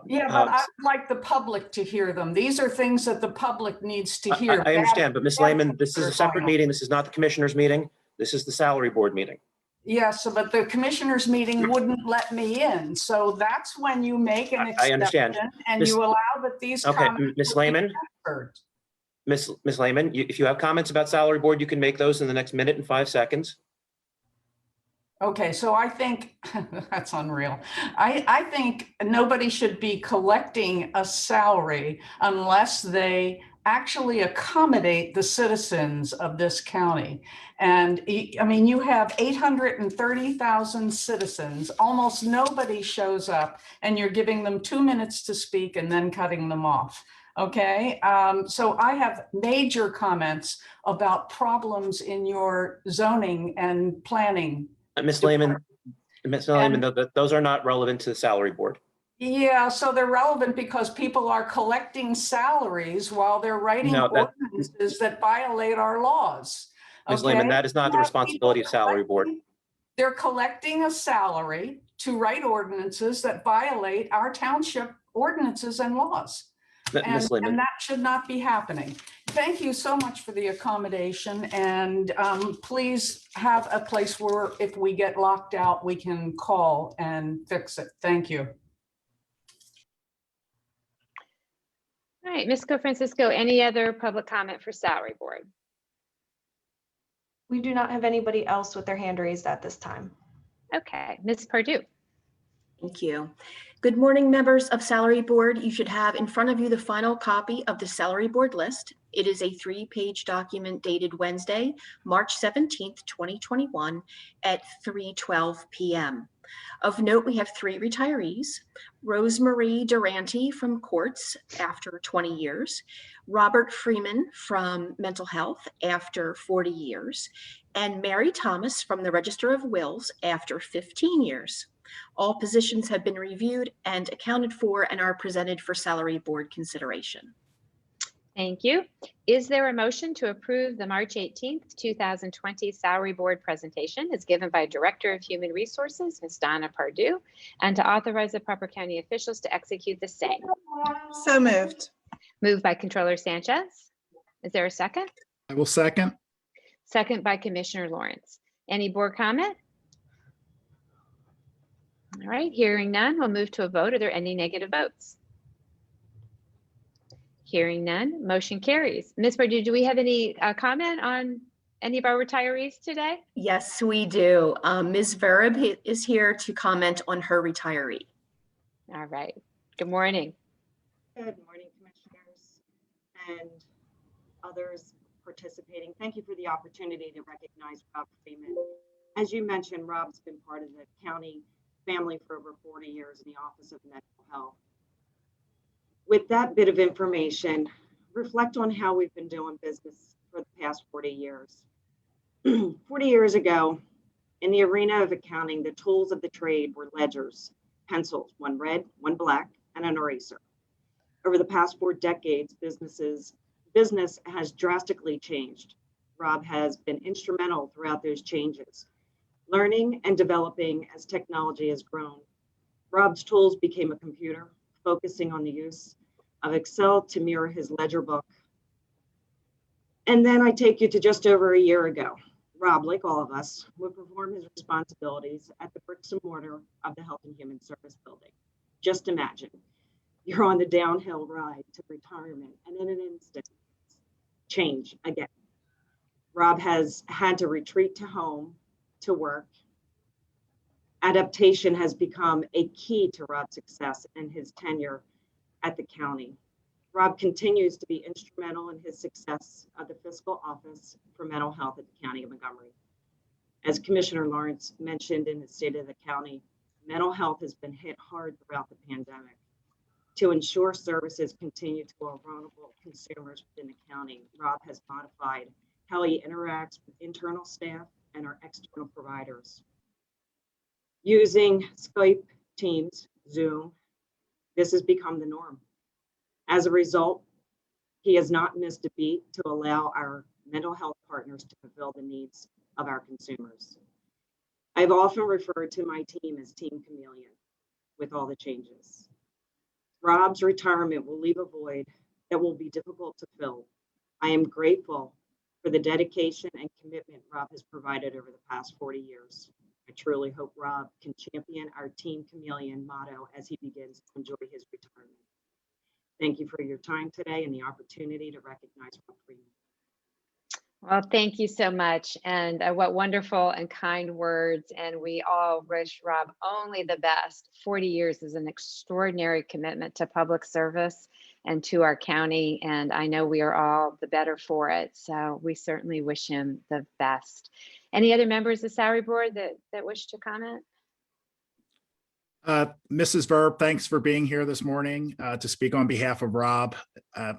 Yeah, but I'd like the public to hear them. These are things that the public needs to hear. I understand, but Ms. Lehman, this is a separate meeting. This is not the commissioners meeting. This is the salary board meeting. Yes, but the commissioners meeting wouldn't let me in. So that's when you make an exception. I understand. And you allow that these comments. Okay, Ms. Lehman. Ms. Lehman, if you have comments about salary board, you can make those in the next minute and 5 seconds. Okay, so I think that's unreal. I think nobody should be collecting a salary unless they actually accommodate the citizens of this county. And I mean, you have 830,000 citizens, almost nobody shows up, and you're giving them 2 minutes to speak and then cutting them off. Okay, so I have major comments about problems in your zoning and planning. Ms. Lehman, those are not relevant to the salary board. Yeah, so they're relevant because people are collecting salaries while they're writing ordinances that violate our laws. Ms. Lehman, that is not the responsibility of salary board. They're collecting a salary to write ordinances that violate our township ordinances and laws. Ms. Lehman. And that should not be happening. Thank you so much for the accommodation, and please have a place where if we get locked out, we can call and fix it. Thank you. All right, Ms. Co-Francisco, any other public comment for salary board? We do not have anybody else with their hand raised at this time. Okay, Ms. Pardue. Thank you. Good morning, members of Salary Board. You should have in front of you the final copy of the Salary Board list. It is a 3-page document dated Wednesday, March 17th, 2021 at 3:12 p.m. Of note, we have 3 retirees: Rosemarie Durante from courts after 20 years, Robert Freeman from mental health after 40 years, and Mary Thomas from the Register of Wills after 15 years. All positions have been reviewed and accounted for and are presented for salary board consideration. Thank you. Is there a motion to approve the March 18th, 2020 salary board presentation as given by Director of Human Resources, Ms. Donna Pardue, and to authorize the proper county officials to execute the same? So moved. Moved by Controller Sanchez. Is there a second? I will second. Second by Commissioner Lawrence. Any board comment? All right, hearing none, we'll move to a vote. Are there any negative votes? Hearing none, motion carries. Ms. Pardue, do we have any comment on any of our retirees today? Yes, we do. Ms. Verib is here to comment on her retiree. All right. Good morning. Good morning, commissioners and others participating. Thank you for the opportunity to recognize Rob Freeman. As you mentioned, Rob's been part of the county family for over 40 years in the Office of Mental Health. With that bit of information, reflect on how we've been doing business for the past 40 years. 40 years ago, in the arena of accounting, the tools of the trade were ledgers, pencils, one red, one black, and an eraser. Over the past 4 decades, business has drastically changed. Rob has been instrumental throughout those changes, learning and developing as technology has grown. Rob's tools became a computer, focusing on the use of Excel to mirror his ledger book. And then I take you to just over a year ago. Rob, like all of us, would perform his responsibilities at the bricks and mortar of the Health and Human Service building. Just imagine, you're on the downhill ride to retirement, and in an instant, change again. Rob has had to retreat to home to work. Adaptation has become a key to Rob's success and his tenure at the county. Rob continues to be instrumental in his success of the Fiscal Office for Mental Health at the County of Montgomery. As Commissioner Lawrence mentioned in his State of the County, mental health has been hit hard throughout the pandemic. To ensure services continue to our vulnerable consumers within the county, Rob has modified how he interacts with internal staff and our external providers. Using Skype, Teams, Zoom, this has become the norm. As a result, he has not missed a beat to allow our mental health partners to fulfill the needs of our consumers. I've often referred to my team as Team Chameleon with all the changes. Rob's retirement will leave a void that will be difficult to fill. I am grateful for the dedication and commitment Rob has provided over the past 40 years. I truly hope Rob can champion our Team Chameleon motto as he begins to enjoy his retirement. Thank you for your time today and the opportunity to recognize Rob Freeman. Well, thank you so much. And what wonderful and kind words. And we all wish Rob only the best. 40 years is an extraordinary commitment to public service and to our county. And I know we are all the better for it. So we certainly wish him the best. Any other members of the salary board that wish to comment? Mrs. Verb, thanks for being here this morning to speak on behalf of Rob.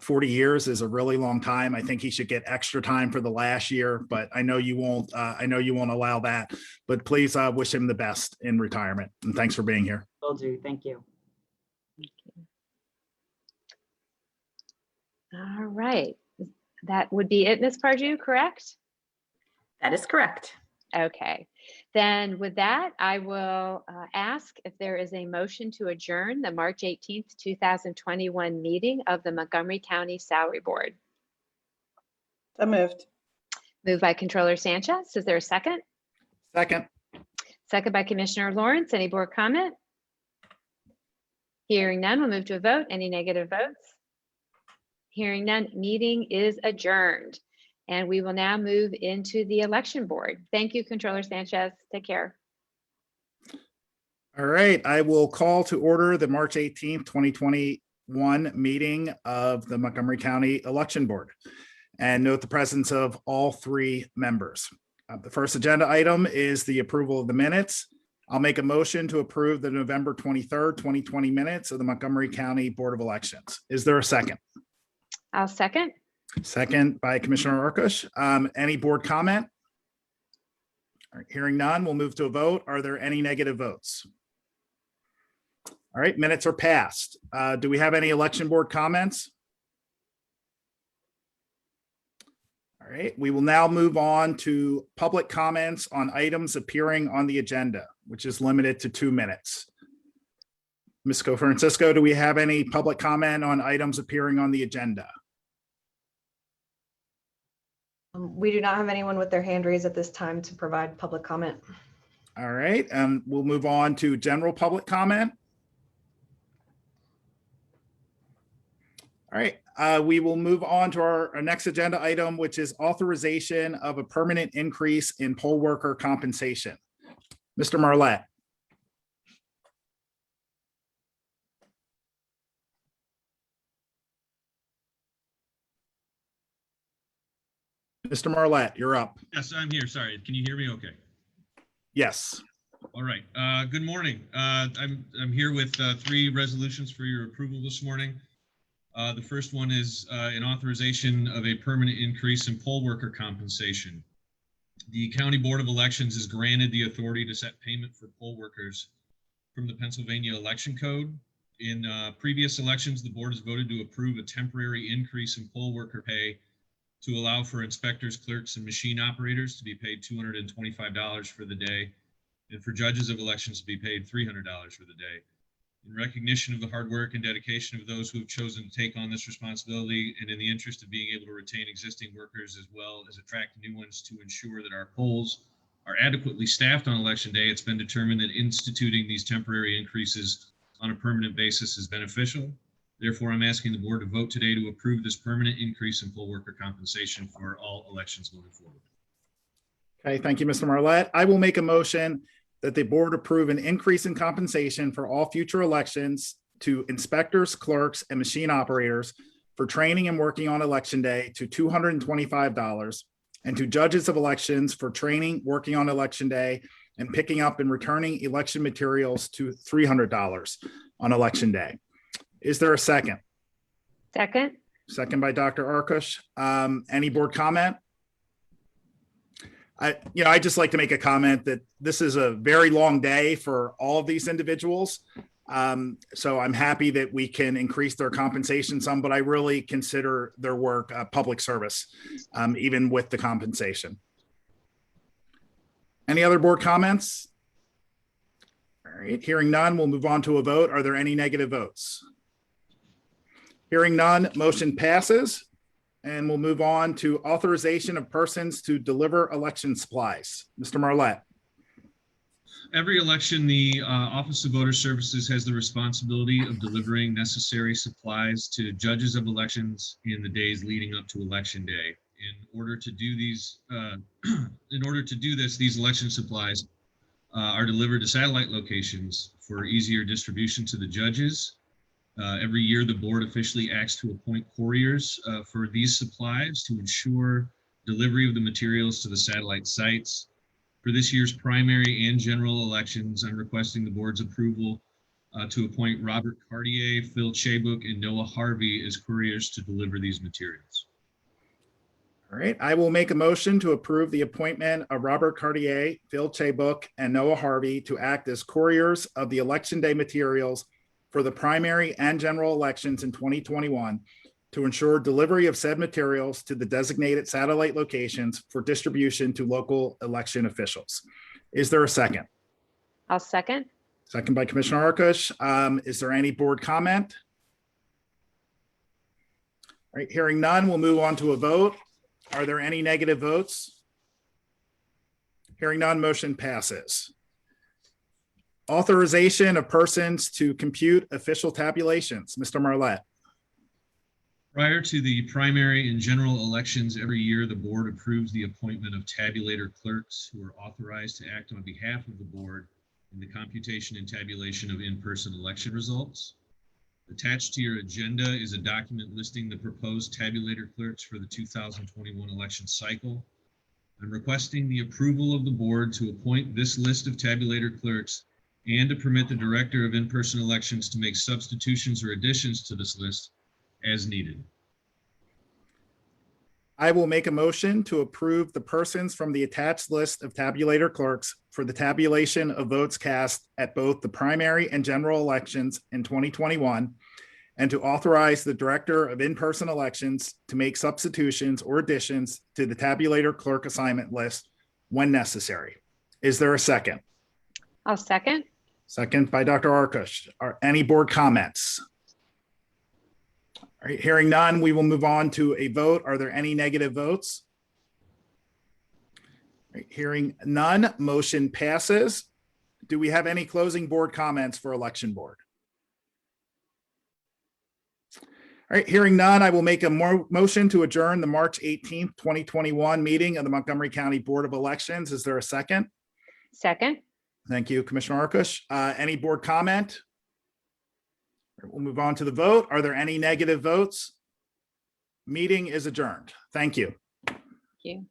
40 years is a really long time. I think he should get extra time for the last year, but I know you won't. I know you won't allow that. But please wish him the best in retirement. And thanks for being here. Will do. Thank you. All right. That would be it, Ms. Pardue, correct? That is correct. Okay, then with that, I will ask if there is a motion to adjourn the March 18th, 2021 meeting of the Montgomery County Salary Board. So moved. Moved by Controller Sanchez. Is there a second? Second. Second by Commissioner Lawrence. Any board comment? Hearing none, we'll move to a vote. Any negative votes? Hearing none, meeting is adjourned. And we will now move into the election board. Thank you, Controller Sanchez. Take care. All right, I will call to order the March 18th, 2021 meeting of the Montgomery County Election Board and note the presence of all 3 members. The first agenda item is the approval of the minutes. I'll make a motion to approve the November 23rd, 2020 minutes of the Montgomery County Board of Elections. Is there a second? I'll second. Second by Commissioner Arkoosh. Any board comment? All right, hearing none, we'll move to a vote. Are there any negative votes? All right, minutes are passed. Do we have any election board comments? All right, we will now move on to public comments on items appearing on the agenda, which is limited to 2 minutes. Ms. Francisco, do we have any public comment on items appearing on the agenda? We do not have anyone with their hand raised at this time to provide public comment. All right, we'll move on to general public comment. All right, we will move on to our next agenda item, which is authorization of a permanent increase in poll worker compensation. Mr. Marlette. Mr. Marlette, you're up. Yes, I'm here. Sorry. Can you hear me okay? Yes. All right. Good morning. I'm here with 3 resolutions for your approval this morning. The first one is an authorization of a permanent increase in poll worker compensation. The County Board of Elections is granted the authority to set payment for poll workers from the Pennsylvania Election Code. In previous elections, the board has voted to approve a temporary increase in poll worker pay to allow for inspectors, clerks, and machine operators to be paid $225 for the day, and for judges of elections to be paid $300 for the day. In recognition of the hard work and dedication of those who have chosen to take on this responsibility, and in the interest of being able to retain existing workers as well as attract new ones to ensure that our polls are adequately staffed on election day, it's been determined that instituting these temporary increases on a permanent basis is beneficial. Therefore, I'm asking the board to vote today to approve this permanent increase in poll worker compensation for all elections going forward. Okay, thank you, Mr. Marlette. I will make a motion that the board approve an increase in compensation for all future elections to inspectors, clerks, and machine operators for training and working on election day to $225, and to judges of elections for training, working on election day, and picking up and returning election materials to $300 on election day. Is there a second? Second. Second by Dr. Arkoosh. Any board comment? I just like to make a comment that this is a very long day for all of these individuals. So I'm happy that we can increase their compensation some, but I really consider their work a public service, even with the compensation. Any other board comments? All right, hearing none, we'll move on to a vote. Are there any negative votes? Hearing none, motion passes. And we'll move on to authorization of persons to deliver election supplies. Mr. Marlette. Every election, the Office of Voter Services has the responsibility of delivering necessary supplies to judges of elections in the days leading up to Election Day. In order to do this, these election supplies are delivered to satellite locations for easier distribution to the judges. Every year, the board officially acts to appoint couriers for these supplies to ensure delivery of the materials to the satellite sites. For this year's primary and general elections, I'm requesting the board's approval to appoint Robert Cartier, Phil Chaybook, and Noah Harvey as couriers to deliver these materials. All right, I will make a motion to approve the appointment of Robert Cartier, Phil Chaybook, and Noah Harvey to act as couriers of the election day materials for the primary and general elections in 2021 to ensure delivery of said materials to the designated satellite locations for distribution to local election officials. Is there a second? I'll second. Second by Commissioner Arkoosh. Is there any board comment? All right, hearing none, we'll move on to a vote. Are there any negative votes? Hearing none, motion passes. Authorization of persons to compute official tabulations. Mr. Marlette. Prior to the primary and general elections every year, the board approves the appointment of tabulator clerks who are authorized to act on behalf of the board in the computation and tabulation of in-person election results. Attached to your agenda is a document listing the proposed tabulator clerks for the 2021 election cycle. I'm requesting the approval of the board to appoint this list of tabulator clerks and to permit the Director of In-Person Elections to make substitutions or additions to this list as needed. I will make a motion to approve the persons from the attached list of tabulator clerks for the tabulation of votes cast at both the primary and general elections in 2021, and to authorize the Director of In-Person Elections to make substitutions or additions to the tabulator clerk assignment list when necessary. Is there a second? I'll second. Second by Dr. Arkoosh. Are any board comments? All right, hearing none, we will move on to a vote. Are there any negative votes? All right, hearing none, motion passes. Do we have any closing board comments for election board? All right, hearing none, I will make a motion to adjourn the March 18th, 2021 meeting of the Montgomery County Board of Elections. Is there a second? Second. Thank you, Commissioner Arkoosh. Any board comment? We'll move on to the vote. Are there any negative votes? Meeting is adjourned. Thank you. Thank you.